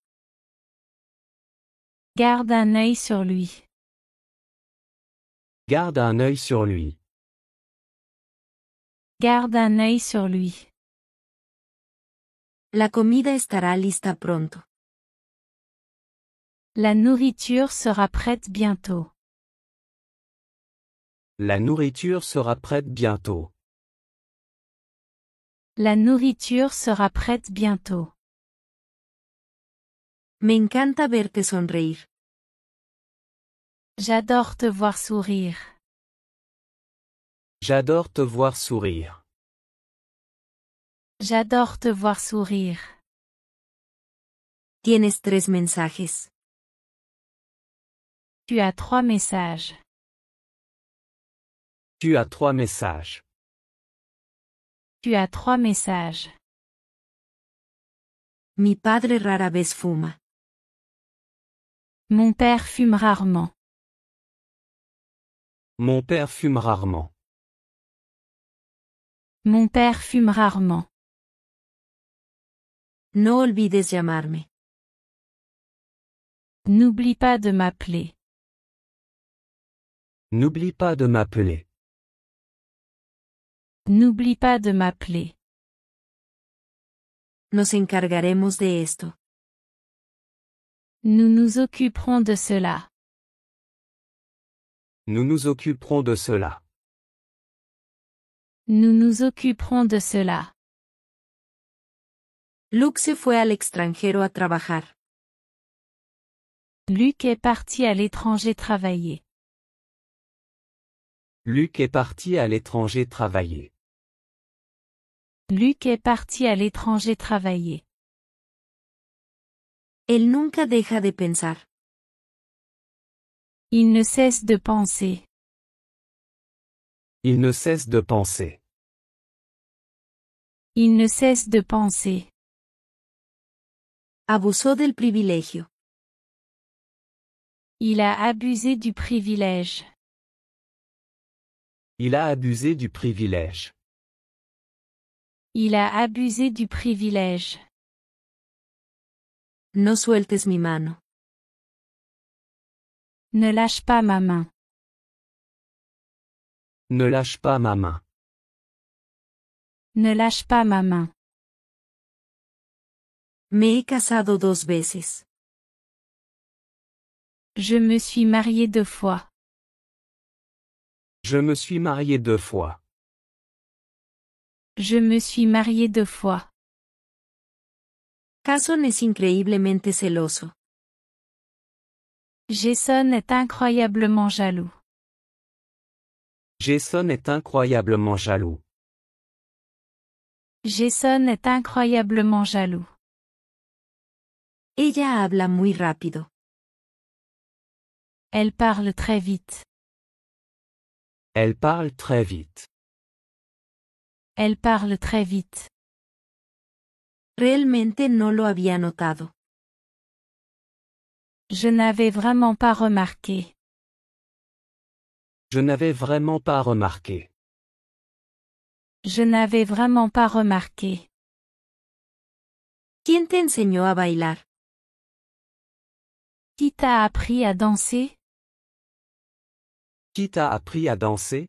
Garde un œil sur lui. Garde un œil sur lui. Garde un œil sur lui. La comida estará lista pronto. La nourriture sera prête bientôt. La nourriture sera prête bientôt. La nourriture sera prête bientôt. Me encanta verte sonreír. J'adore te voir sourire. J'adore te voir sourire. J'adore te voir sourire. Tienes 3 mensajes. Tu as 3 messages. Tu as 3 messages. Tu as 3 messages. Mi padre rara vez fuma. Mon père fume rarement. Mon père fume rarement. Mon père fume rarement. No olvides llamarme. N'oublie pas de m'appeler. N'oublie pas de m'appeler. N'oublie pas de m'appeler. Nos encargaremos de esto. Nous nous occuperons de cela. Nous nous occuperons de cela. Nous nous occuperons de cela. Luke se fue al extranjero a trabajar. Luc est parti à l'étranger travailler. Luc est parti à l'étranger travailler. Luc est parti à l'étranger travailler. Él nunca deja de pensar. Il ne cesse de penser. Il ne cesse de penser. Il ne cesse de penser. Abusó del privilegio. Il a abusé du privilège. Il a abusé du privilège. Il a abusé du privilège. No sueltes mi mano. Ne lâche pas ma main. Ne lâche pas ma main. Ne lâche pas ma main. Me he casado 2 veces. Je me suis marié 2 fois. Je me suis marié 2 fois. Je me suis marié 2 fois. Jason es increíblemente celoso. Jason est incroyablement jaloux. Jason est incroyablement jaloux. Jason est incroyablement jaloux. Ella habla muy rápido. Elle parle très vite. Elle parle très vite. Elle parle très vite. Realmente no lo había notado. Je n'avais vraiment pas remarqué. Je n'avais vraiment pas remarqué. Je n'avais vraiment pas remarqué. ¿Quién te enseñó a bailar? Qui t'a appris à danser? Qui t'a appris à danser?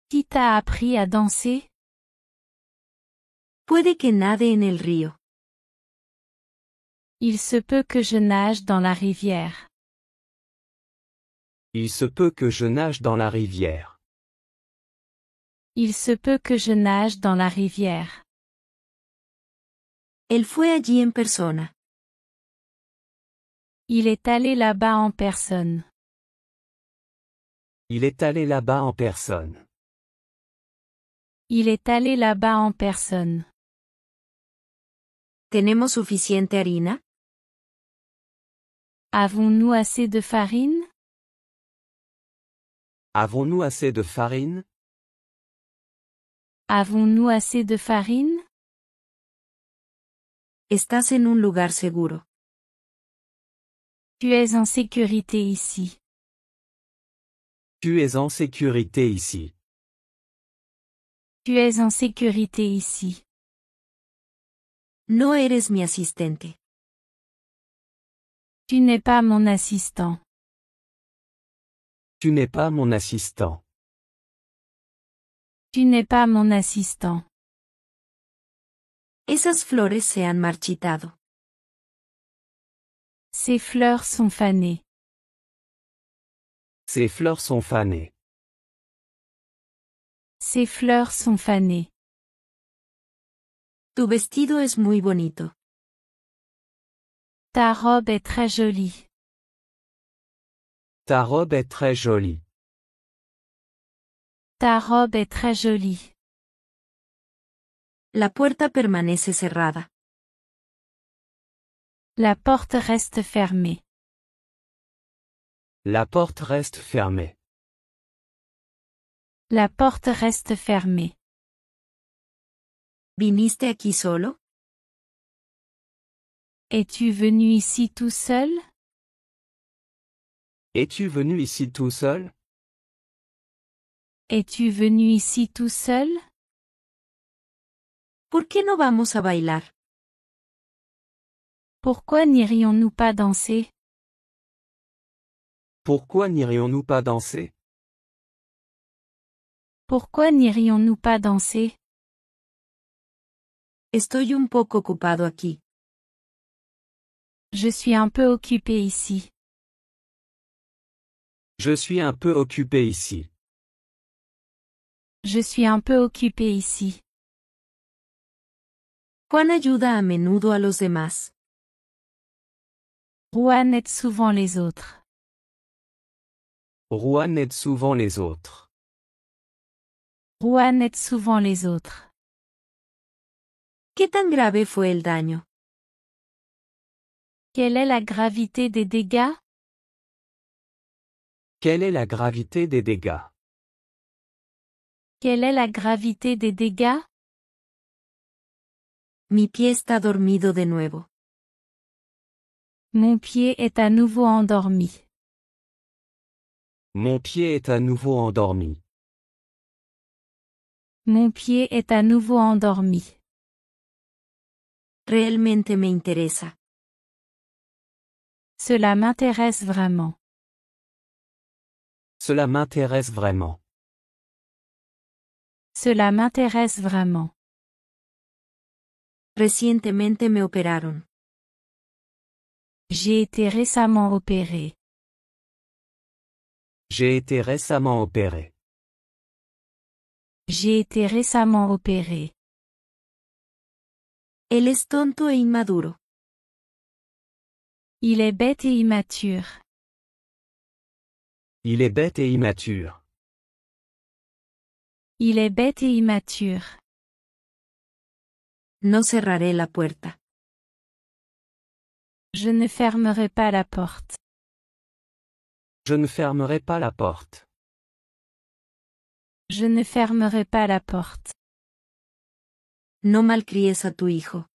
Qui t'a appris à danser? Puede que nade en el río. Il se peut que je nage dans la rivière. Il se peut que je nage dans la rivière. Il se peut que je nage dans la rivière. Él fue allí en persona. Il est allé là-bas en personne. Il est allé là-bas en personne. Il est allé là-bas en personne. ¿Tenemos suficiente harina? Avons-nous assez de farine? Avons-nous assez de farine? Avons-nous assez de farine? Estás en un lugar seguro. Tu es en sécurité ici. Tu es en sécurité ici. Tu es en sécurité ici. No eres mi asistente. Tu n'es pas mon assistant. Tu n'es pas mon assistant. Tu n'es pas mon assistant. Esas flores se han marchitado. Ces fleurs sont fanées. Ces fleurs sont fanées. Ces fleurs sont fanées. Tu vestido es muy bonito. Ta robe est très jolie. Ta robe est très jolie. Ta robe est très jolie. La puerta permanece cerrada. La porte reste fermée. La porte reste fermée. La porte reste fermée. ¿Viniste aquí solo? Es-tu venu ici tout seul? Es-tu venu ici tout seul? Es-tu venu ici tout seul? ¿Por qué no vamos a bailar? Pourquoi n'irions-nous pas danser? Pourquoi n'irions-nous pas danser? Pourquoi n'irions-nous pas danser? Estoy un poco ocupado aquí. Je suis un peu occupé ici. Je suis un peu occupé ici. Je suis un peu occupé ici. Juan ayuda a menudo a los demás. Juan aide souvent les autres. Juan aide souvent les autres. Juan aide souvent les autres. ¿Qué tan grave fue el daño? Quelle est la gravité des dégâts? Quelle est la gravité des dégâts? Quelle est la gravité des dégâts? Mi pie está dormido de nuevo. Mon pied est à nouveau endormi. Mon pied est à nouveau endormi. Mon pied est à nouveau endormi. Realmente me interesa. Cela m'intéresse vraiment. Cela m'intéresse vraiment. Cela m'intéresse vraiment. Recientemente me operaron. J'ai été récemment opéré. J'ai été récemment opéré. J'ai été récemment opéré. Él es tonto e inmaduro. Il est bête et immature. Il est bête et immature. Il est bête et immature. No cerraré la puerta. Je ne fermerai pas la porte. Je ne fermerai pas la porte. Je ne fermerai pas la porte. No malcríes a tu hijo.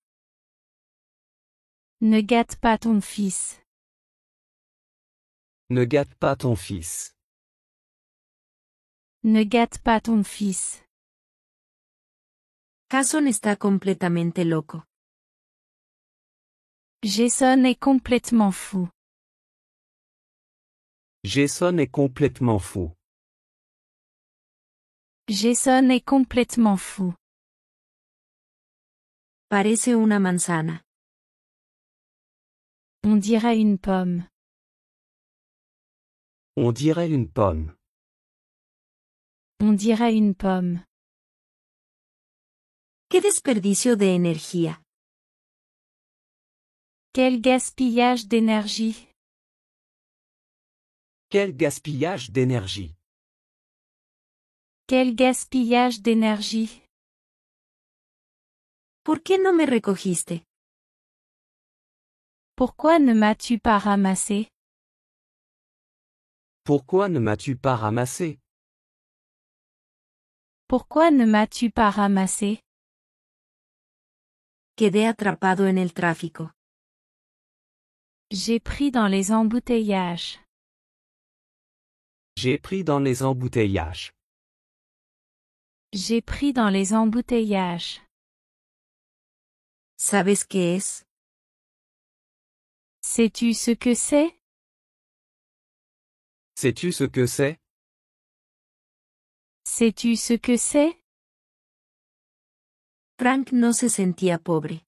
Ne gâte pas ton fils. Ne gâte pas ton fils. Ne gâte pas ton fils. Jason está completamente loco. Jason est complètement fou. Jason est complètement fou. Jason est complètement fou. Parece una manzana. On dirait une pomme. On dirait une pomme. On dirait une pomme. ¡Qué desperdicio de energía! Quel gaspillage d'énergie. Quel gaspillage d'énergie. Quel gaspillage d'énergie. ¿Por qué no me recogiste? Pourquoi ne m'as-tu pas ramassé? Pourquoi ne m'as-tu pas ramassé? Pourquoi ne m'as-tu pas ramassé? Quedé atrapado en el tráfico. J'ai pris dans les embouteillages. J'ai pris dans les embouteillages. J'ai pris dans les embouteillages. ¿Sabes qué es? Sais-tu ce que c'est? Sais-tu ce que c'est? Sais-tu ce que c'est? Frank no se sentía pobre.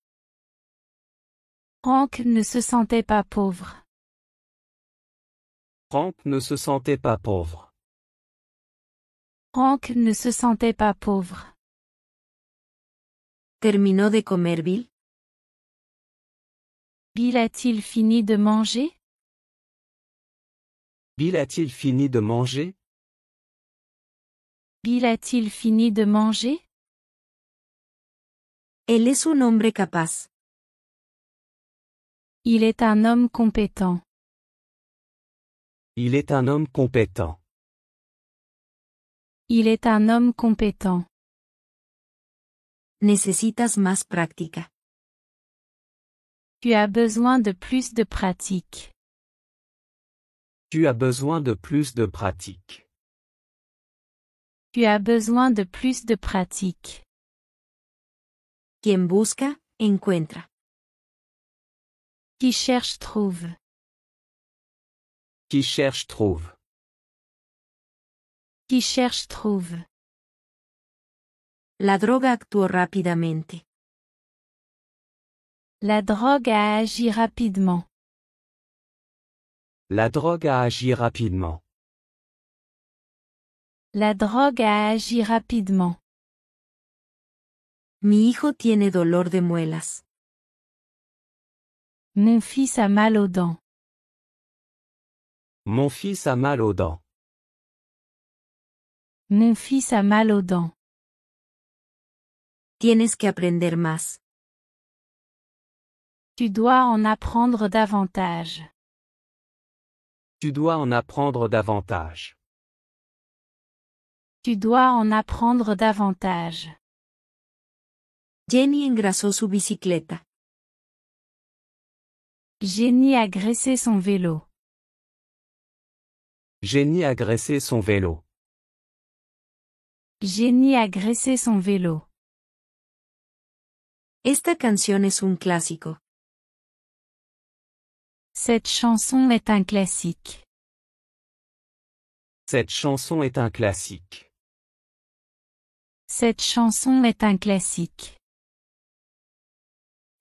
Frank ne se sentait pas pauvre. Frank ne se sentait pas pauvre. Frank ne se sentait pas pauvre. ¿Terminó de comer Bill? Bill a-t-il fini de manger? Bill a-t-il fini de manger? Bill a-t-il fini de manger? Él es un hombre capaz. Il est un homme compétent. Il est un homme compétent. Il est un homme compétent. Necesitas más práctica. Tu as besoin de plus de pratique. Tu as besoin de plus de pratique. Tu as besoin de plus de pratique. Quien busca, encuentra. Qui cherche trouve. Qui cherche trouve. Qui cherche trouve. La droga actuó rápidamente. La drogue a agi rapidement. La drogue a agi rapidement. La drogue a agi rapidement. Mi hijo tiene dolor de muelas. Mon fils a mal aux dents. Mon fils a mal aux dents. Mon fils a mal aux dents. Tienes que aprender más. Tu dois en apprendre davantage. Tu dois en apprendre davantage. Tu dois en apprendre davantage. Jenny engrasó su bicicleta. Jenny a graissé son vélo. Jenny a graissé son vélo. Jenny a graissé son vélo. Esta canción es un clásico. Cette chanson est un classique. Cette chanson est un classique. Cette chanson est un classique.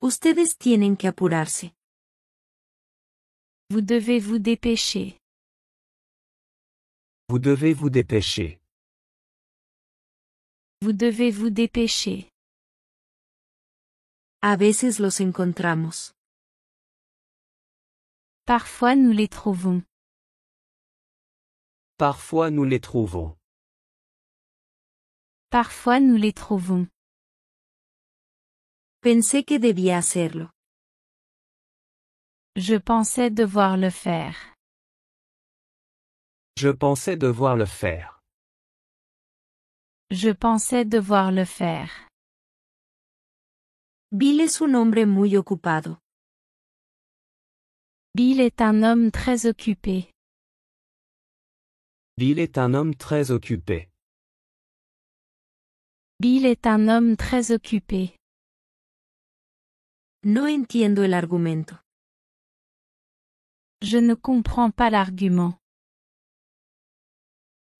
Ustedes tienen que apurarse. Vous devez vous dépêcher. Vous devez vous dépêcher. Vous devez vous dépêcher. A veces los encontramos. Parfois nous les trouvons. Parfois nous les trouvons. Parfois nous les trouvons. Pensé que debía hacerlo. Je pensais devoir le faire. Je pensais devoir le faire. Je pensais devoir le faire. Bill es un hombre muy ocupado. Bill est un homme très occupé. Bill est un homme très occupé. Bill est un homme très occupé. No entiendo el argumento. Je ne comprends pas l'argument.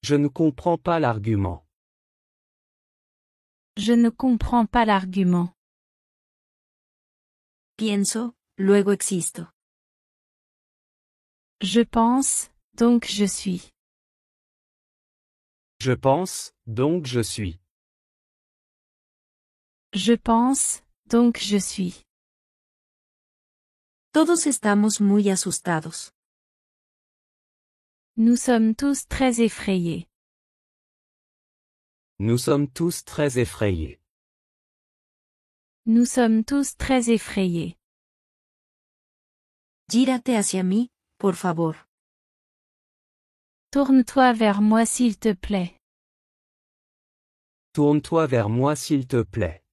Je ne comprends pas l'argument. Je ne comprends pas l'argument. Pienso, luego existo. Je pense, donc je suis. Je pense, donc je suis. Je pense, donc je suis. Todos estamos muy asustados. Nous sommes tous très effrayés. Nous sommes tous très effrayés. Nous sommes tous très effrayés. Gírate hacia mí, por favor. Tourne-toi vers moi s'il te plaît. Tourne-toi vers moi s'il te plaît.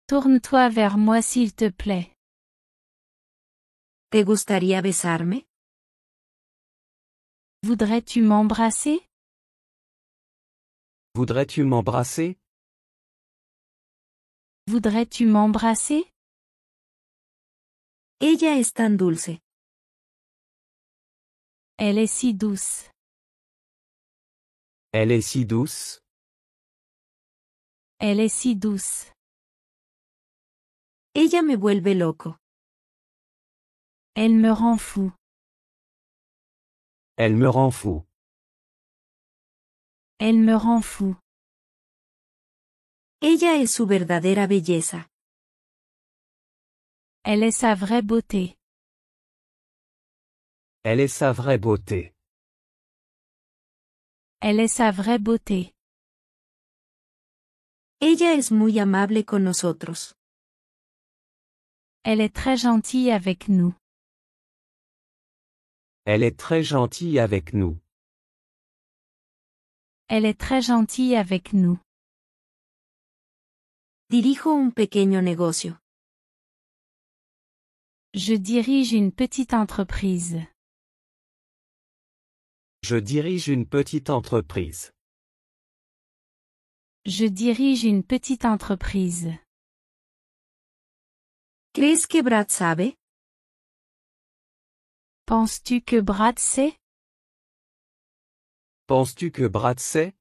Tourne-toi vers moi s'il te plaît. ¿Te gustaría besarme? Voudrais-tu m'embrasser? Voudrais-tu m'embrasser? Voudrais-tu m'embrasser? Ella es tan dulce. Elle est si douce. Elle est si douce. Elle est si douce. Ella me vuelve loco. Elle me rend fou. Elle me rend fou. Elle me rend fou. Ella es su verdadera belleza. Elle est sa vraie beauté. Elle est sa vraie beauté. Elle est sa vraie beauté. Ella es muy amable con nosotros. Elle est très gentille avec nous. Elle est très gentille avec nous. Elle est très gentille avec nous. Dirijo un pequeño negocio. Je dirige une petite entreprise. Je dirige une petite entreprise. Je dirige une petite entreprise. ¿Crees que Brad sabe? Penses-tu que Brad sait? Penses-tu que Brad sait?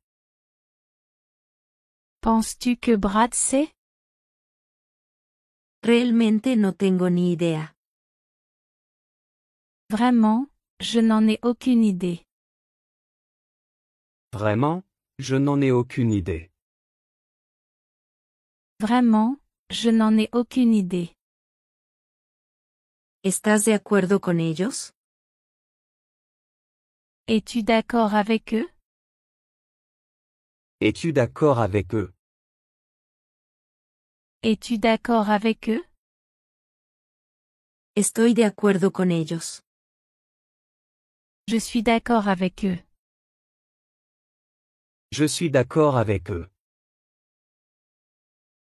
Penses-tu que Brad sait? Realmente no tengo ni idea. Vraiment, je n'en ai aucune idée. Vraiment, je n'en ai aucune idée. Vraiment, je n'en ai aucune idée. ¿Estás de acuerdo con ellos? Es-tu d'accord avec eux? Es-tu d'accord avec eux? Es-tu d'accord avec eux? Estoy de acuerdo con ellos. Je suis d'accord avec eux. Je suis d'accord avec eux.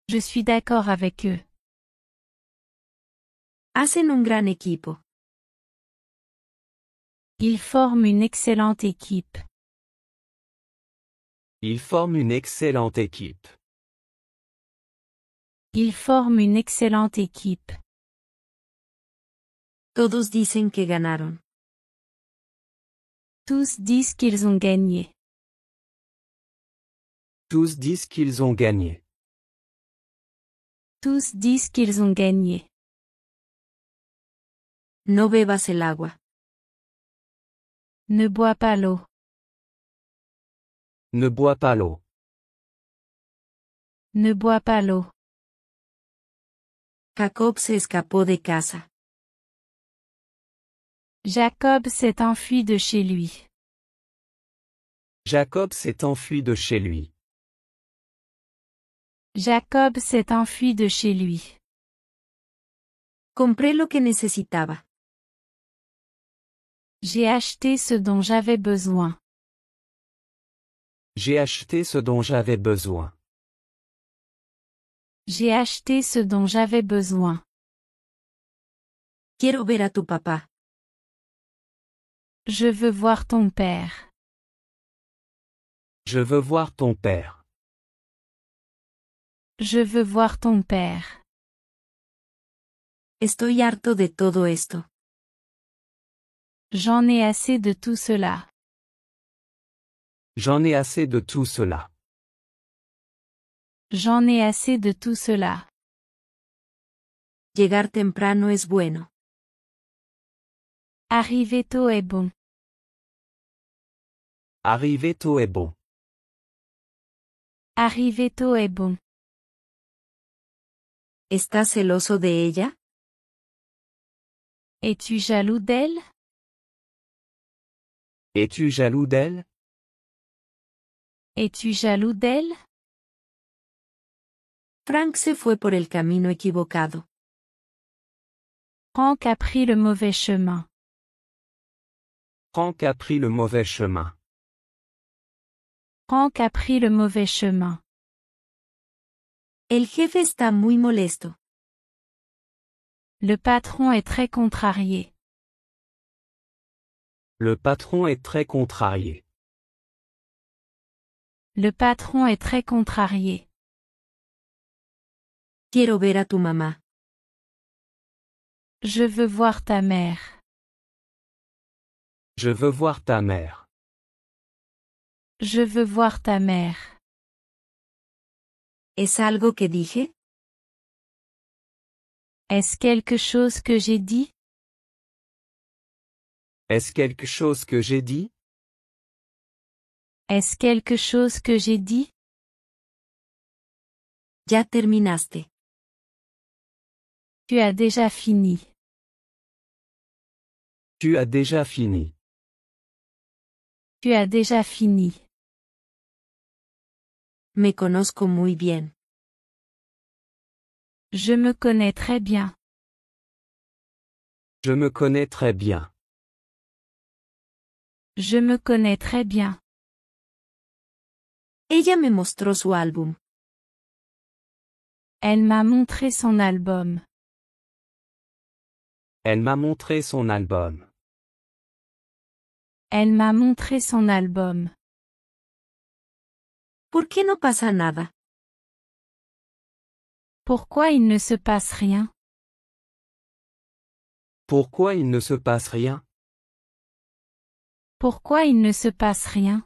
Je suis d'accord avec eux. Hacen un gran equipo. Ils forment une excellente équipe. Ils forment une excellente équipe. Ils forment une excellente équipe. Todos dicen que ganaron. Tous disent qu'ils ont gagné. Tous disent qu'ils ont gagné. Tous disent qu'ils ont gagné. No bebas el agua. Ne bois pas l'eau. Ne bois pas l'eau. Ne bois pas l'eau. Jacob se escapó de casa. Jacob s'est enfui de chez lui. Jacob s'est enfui de chez lui. Jacob s'est enfui de chez lui. Compré lo que necesitaba. J'ai acheté ce dont j'avais besoin. J'ai acheté ce dont j'avais besoin. J'ai acheté ce dont j'avais besoin. Quiero ver a tu papá. Je veux voir ton père. Je veux voir ton père. Je veux voir ton père. Estoy harto de todo esto. J'en ai assez de tout cela. J'en ai assez de tout cela. J'en ai assez de tout cela. Llegar temprano es bueno. Arriver tôt est bon. Arriver tôt est bon. Arriver tôt est bon. ¿Estás celoso de ella? Es-tu jaloux d'elle? Es-tu jaloux d'elle? Es-tu jaloux d'elle? Frank se fue por el camino equivocado. Franck a pris le mauvais chemin. Franck a pris le mauvais chemin. Franck a pris le mauvais chemin. El jefe está muy molesto. Le patron est très contrarié. Le patron est très contrarié. Le patron est très contrarié. Quiero ver a tu mamá. Je veux voir ta mère. Je veux voir ta mère. Je veux voir ta mère. ¿Es algo que dije? Est-ce quelque chose que j'ai dit? Est-ce quelque chose que j'ai dit? Est-ce quelque chose que j'ai dit? Ya terminaste. Tu as déjà fini. Tu as déjà fini. Tu as déjà fini. Me conozco muy bien. Je me connais très bien. Je me connais très bien. Je me connais très bien. Ella me mostró su álbum. Elle m'a montré son album. Elle m'a montré son album. Elle m'a montré son album. ¿Por qué no pasa nada? Pourquoi il ne se passe rien? Pourquoi il ne se passe rien? Pourquoi il ne se passe rien?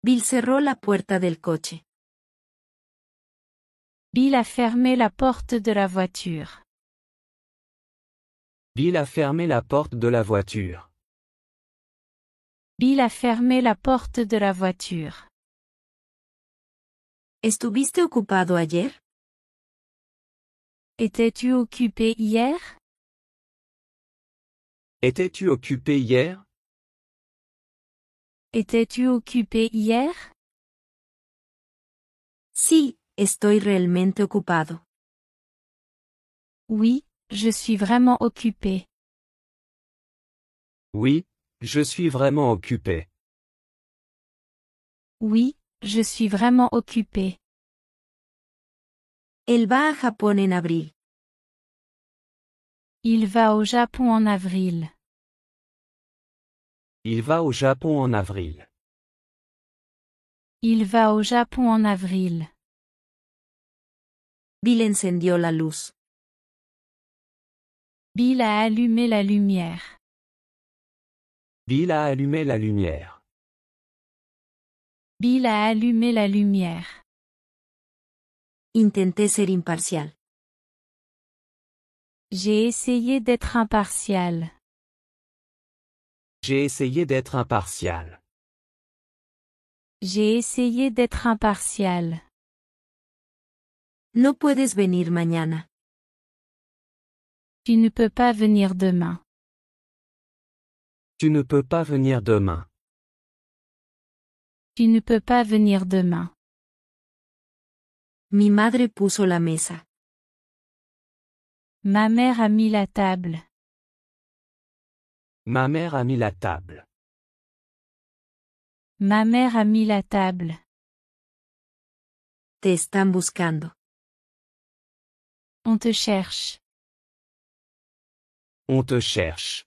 Bill cerró la puerta del coche. Bill a fermé la porte de la voiture. Bill a fermé la porte de la voiture. Bill a fermé la porte de la voiture. ¿Estuviste ocupado ayer? Étais-tu occupé hier? Étais-tu occupé hier? Étais-tu occupé hier? Sí, estoy realmente ocupado. Oui, je suis vraiment occupé. Oui, je suis vraiment occupé. Oui, je suis vraiment occupé. Él va a Japón en abril. Il va au Japon en avril. Il va au Japon en avril. Il va au Japon en avril. Bill encendió la luz. Bill a allumé la lumière. Bill a allumé la lumière. Bill a allumé la lumière. Intenté ser imparcial. J'ai essayé d'être impartial. J'ai essayé d'être impartial. J'ai essayé d'être impartial. No puedes venir mañana. Tu ne peux pas venir demain. Tu ne peux pas venir demain. Tu ne peux pas venir demain. Mi madre puso la mesa. Ma mère a mis la table. Ma mère a mis la table. Ma mère a mis la table. Te están buscando. On te cherche. On te cherche.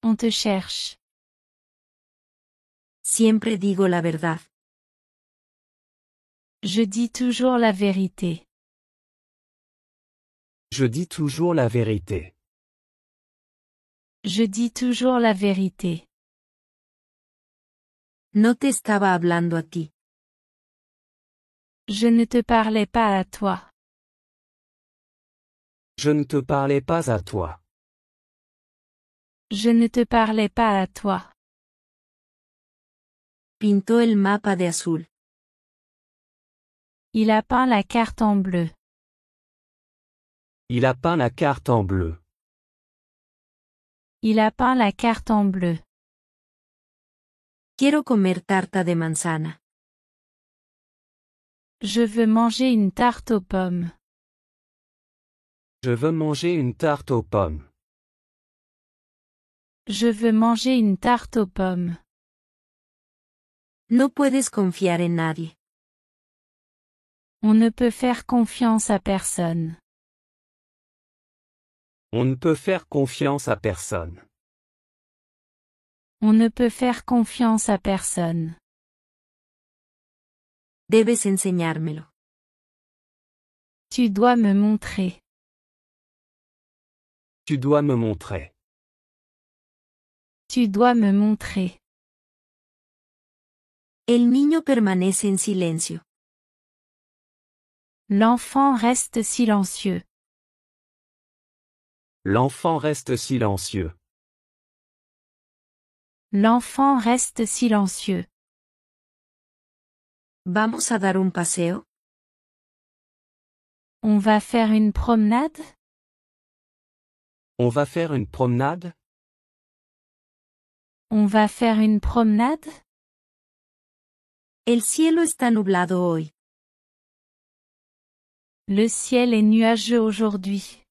On te cherche. Siempre digo la verdad. Je dis toujours la vérité. Je dis toujours la vérité. Je dis toujours la vérité. No te estaba hablando a ti. Je ne te parlais pas à toi. Je ne te parlais pas à toi. Je ne te parlais pas à toi. Pintó el mapa de azul. Il a peint la carte en bleu. Il a peint la carte en bleu. Il a peint la carte en bleu. Quiero comer tarta de manzana. Je veux manger une tarte aux pommes. Je veux manger une tarte aux pommes. Je veux manger une tarte aux pommes. No puedes confiar en nadie. On ne peut faire confiance à personne. On ne peut faire confiance à personne. On ne peut faire confiance à personne. Debes enseñármelo. Tu dois me montrer. Tu dois me montrer. Tu dois me montrer. El niño permanece en silencio. L'enfant reste silencieux. L'enfant reste silencieux. L'enfant reste silencieux. ¿Vamos a dar un paseo? On va faire une promenade? On va faire une promenade? On va faire une promenade? El cielo está nublado hoy. Le ciel est nuageux aujourd'hui.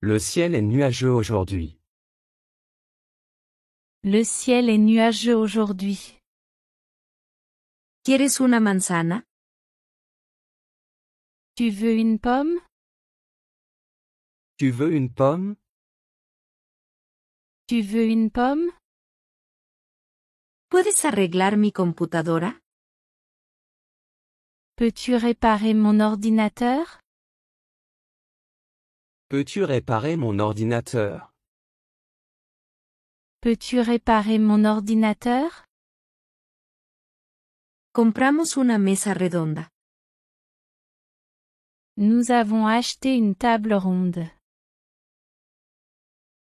Le ciel est nuageux aujourd'hui. Le ciel est nuageux aujourd'hui. ¿Quieres una manzana? Tu veux une pomme? Tu veux une pomme? Tu veux une pomme? ¿Puedes arreglar mi computadora? Peux-tu réparer mon ordinateur? Peux-tu réparer mon ordinateur? Peux-tu réparer mon ordinateur? Compramos una mesa redonda. Nous avons acheté une table ronde.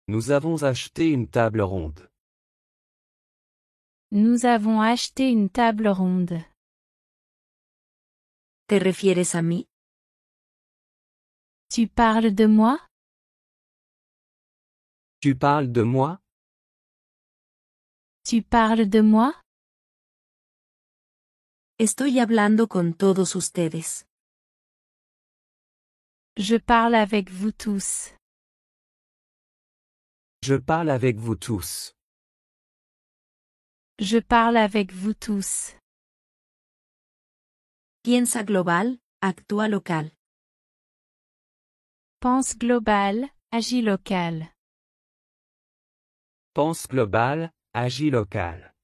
Nous avons acheté une table ronde. Nous avons acheté une table ronde. ¿Te refieres a mí? Tu parles de moi? Tu parles de moi? Tu parles de moi? Estoy hablando con todos ustedes. Je parle avec vous tous. Je parle avec vous tous. Je parle avec vous tous. Piensa global, actúa local. Pense global, agis local. Pense global, agis local.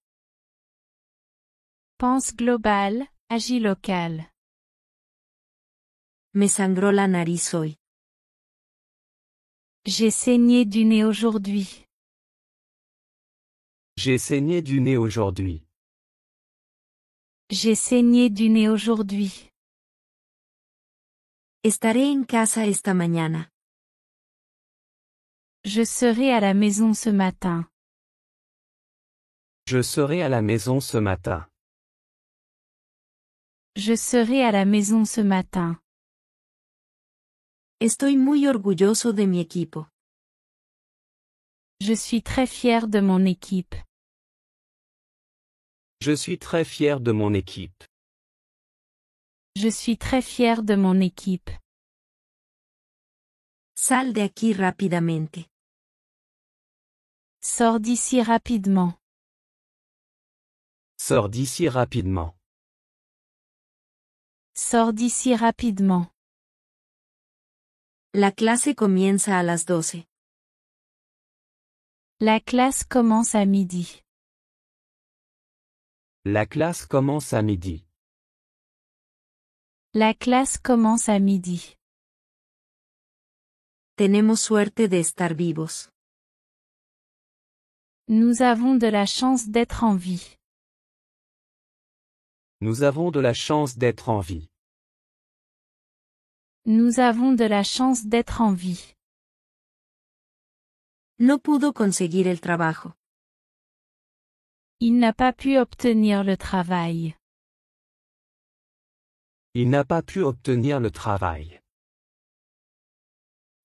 Pense global, agis local. Me sangró la nariz hoy. J'ai saigné du nez aujourd'hui. J'ai saigné du nez aujourd'hui. J'ai saigné du nez aujourd'hui. Estaré en casa esta mañana. Je serai à la maison ce matin. Je serai à la maison ce matin. Je serai à la maison ce matin. Estoy muy orgulloso de mi equipo. Je suis très fier de mon équipe. Je suis très fier de mon équipe. Je suis très fier de mon équipe. Sal de aquí rápidamente. Sors d'ici rapidement. Sors d'ici rapidement. Sors d'ici rapidement. La clase comienza a las 12. La classe commence à midi. La classe commence à midi. La classe commence à midi. Tenemos suerte de estar vivos. Nous avons de la chance d'être en vie. Nous avons de la chance d'être en vie. Nous avons de la chance d'être en vie. No pudo conseguir el trabajo. Il n'a pas pu obtenir le travail. Il n'a pas pu obtenir le travail.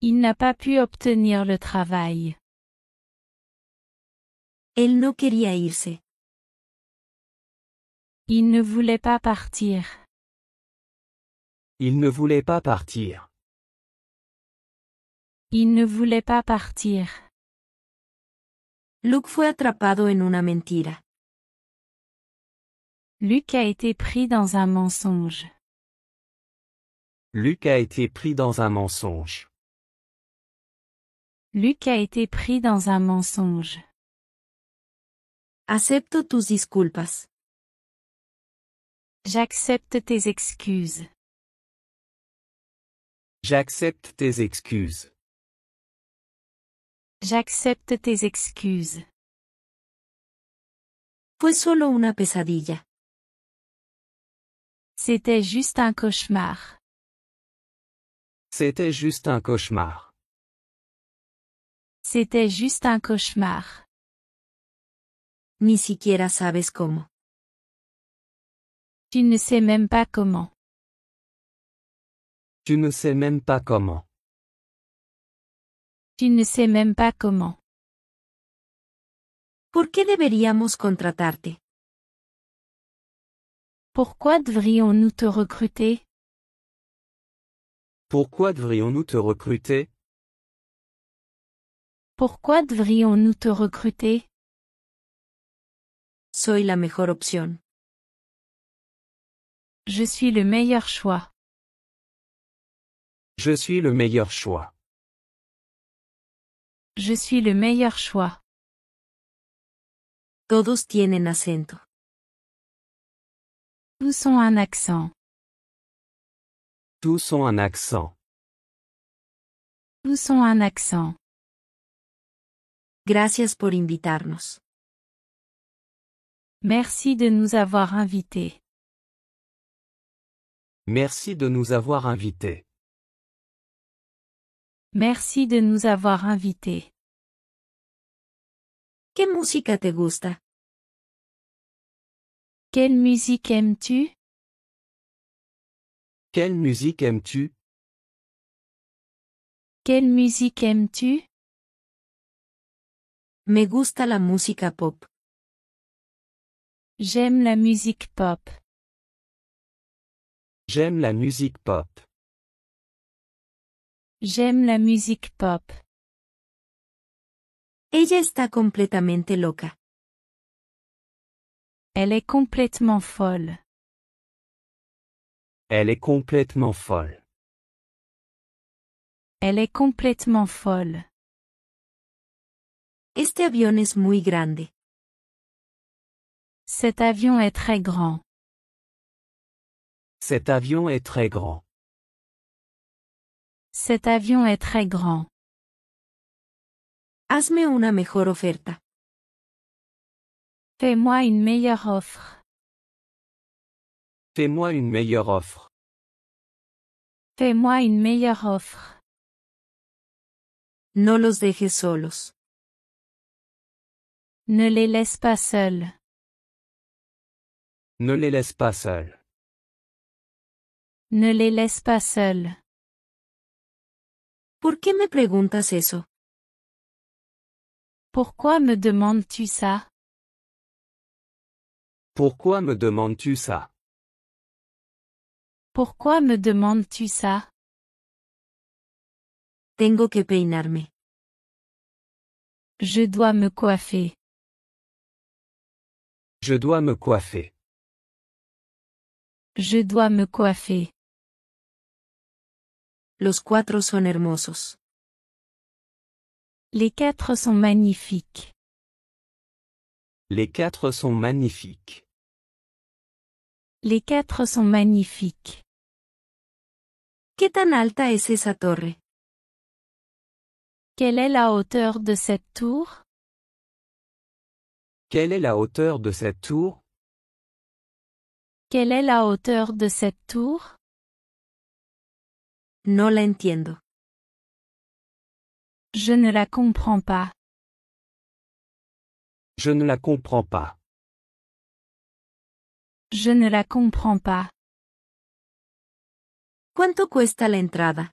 Il n'a pas pu obtenir le travail. Él no quería irse. Il ne voulait pas partir. Il ne voulait pas partir. Il ne voulait pas partir. Luke fue atrapado en una mentira. Luc a été pris dans un mensonge. Luc a été pris dans un mensonge. Luc a été pris dans un mensonge. Acepto tus disculpas. J'accepte tes excuses. J'accepte tes excuses. J'accepte tes excuses. Fue solo una pesadilla. C'était juste un cauchemar. C'était juste un cauchemar. C'était juste un cauchemar. Ni siquiera sabes cómo. Tu ne sais même pas comment. Tu ne sais même pas comment. Tu ne sais même pas comment. ¿Por qué deberíamos contratarte? Pourquoi devrions-nous te recruter? Pourquoi devrions-nous te recruter? Pourquoi devrions-nous te recruter? Soy la mejor opción. Je suis le meilleur choix. Je suis le meilleur choix. Je suis le meilleur choix. Todos tienen acento. Tous ont un accent. Tous ont un accent. Tous ont un accent. Gracias por invitarnos. Merci de nous avoir invités. Merci de nous avoir invités. Merci de nous avoir invités. ¿Qué música te gusta? Quelle musique aimes-tu? Quelle musique aimes-tu? Quelle musique aimes-tu? Me gusta la música pop. J'aime la musique pop. J'aime la musique pop. J'aime la musique pop. Ella está completamente loca. Elle est complètement folle. Elle est complètement folle. Elle est complètement folle. Este avión es muy grande. Cet avion est très grand. Cet avion est très grand. Cet avion est très grand. Hazme una mejor oferta. Fais-moi une meilleure offre. Fais-moi une meilleure offre. Fais-moi une meilleure offre. No los dejes solos. Ne les laisse pas seuls. Ne les laisse pas seuls. Ne les laisse pas seuls. ¿Por qué me preguntas eso? Pourquoi me demandes-tu ça? Pourquoi me demandes-tu ça? Pourquoi me demandes-tu ça? Tengo que peinarme. Je dois me coiffer. Je dois me coiffer. Je dois me coiffer. Los cuatro son hermosos. Les quatre sont magnifiques. Les quatre sont magnifiques. Les quatre sont magnifiques. ¿Qué tan alta es esa torre? Quelle est la hauteur de cette tour? Quelle est la hauteur de cette tour? Quelle est la hauteur de cette tour? No la entiendo. Je ne la comprends pas. Je ne la comprends pas. Je ne la comprends pas. ¿Cuánto cuesta la entrada?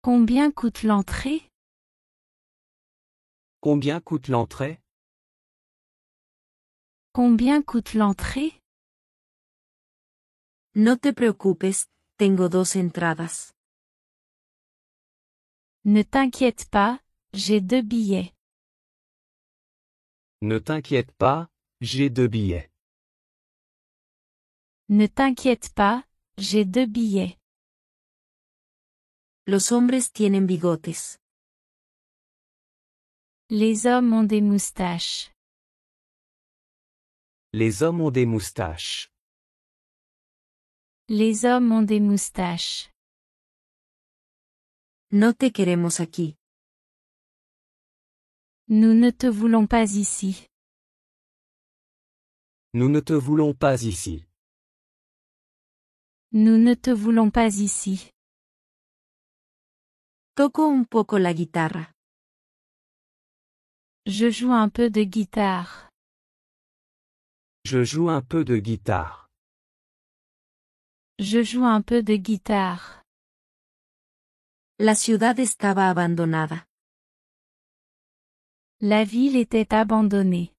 Combien coûte l'entrée? Combien coûte l'entrée? Combien coûte l'entrée? No te preocupes, tengo dos entradas. Ne t'inquiète pas, j'ai 2 billets. Ne t'inquiète pas, j'ai 2 billets. Ne t'inquiète pas, j'ai 2 billets. Los hombres tienen bigotes. Les hommes ont des moustaches. Les hommes ont des moustaches. Les hommes ont des moustaches. No te queremos aquí. Nous ne te voulons pas ici. Nous ne te voulons pas ici. Nous ne te voulons pas ici. Toco un poco la guitarra. Je joue un peu de guitare. Je joue un peu de guitare. Je joue un peu de guitare. La ciudad estaba abandonada. La ville était abandonnée.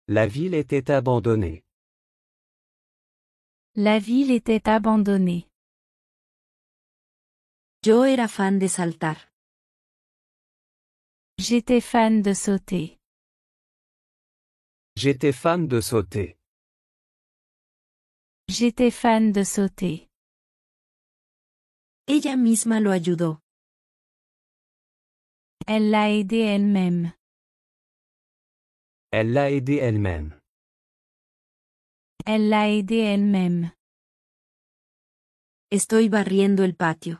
La ville était abandonnée. La ville était abandonnée. Yo era fan de saltar. J'étais fan de sauter. J'étais fan de sauter. J'étais fan de sauter. Ella misma lo ayudó. Elle l'a aidé elle-même. Elle l'a aidée elle-même. Elle l'a aidé elle-même. Estoy barriendo el patio.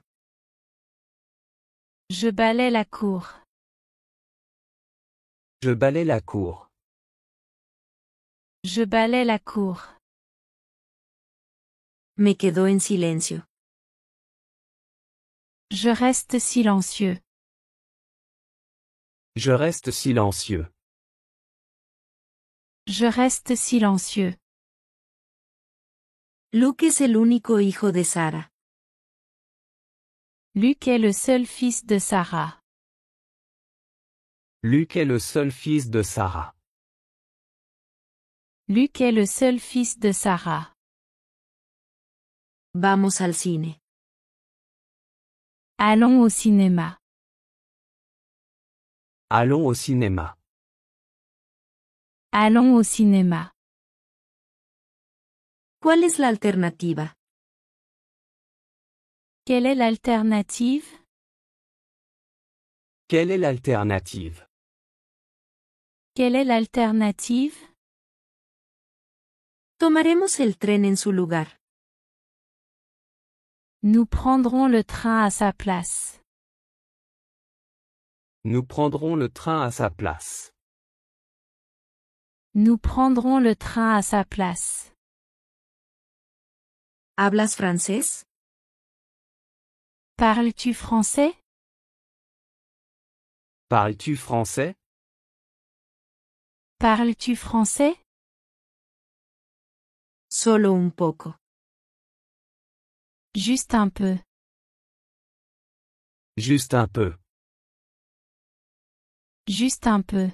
Je balaie la cour. Je balaie la cour. Je balaie la cour. Me quedó en silencio. Je reste silencieux. Je reste silencieux. Je reste silencieux. Luke es el único hijo de Sara. Luc est le seul fils de Sarah. Luc est le seul fils de Sarah. Luc est le seul fils de Sarah. Vamos al cine. Allons au cinéma. Allons au cinéma. Allons au cinéma. ¿Cuál es la alternativa? Quelle est l'alternative? Quelle est l'alternative? Quelle est l'alternative? Tomaremos el tren en su lugar. Nous prendrons le train à sa place. Nous prendrons le train à sa place. Nous prendrons le train à sa place. ¿Hablas francés? Parles-tu français? Parles-tu français? Parles-tu français? Solo un poco. Juste un peu. Juste un peu. Juste un peu.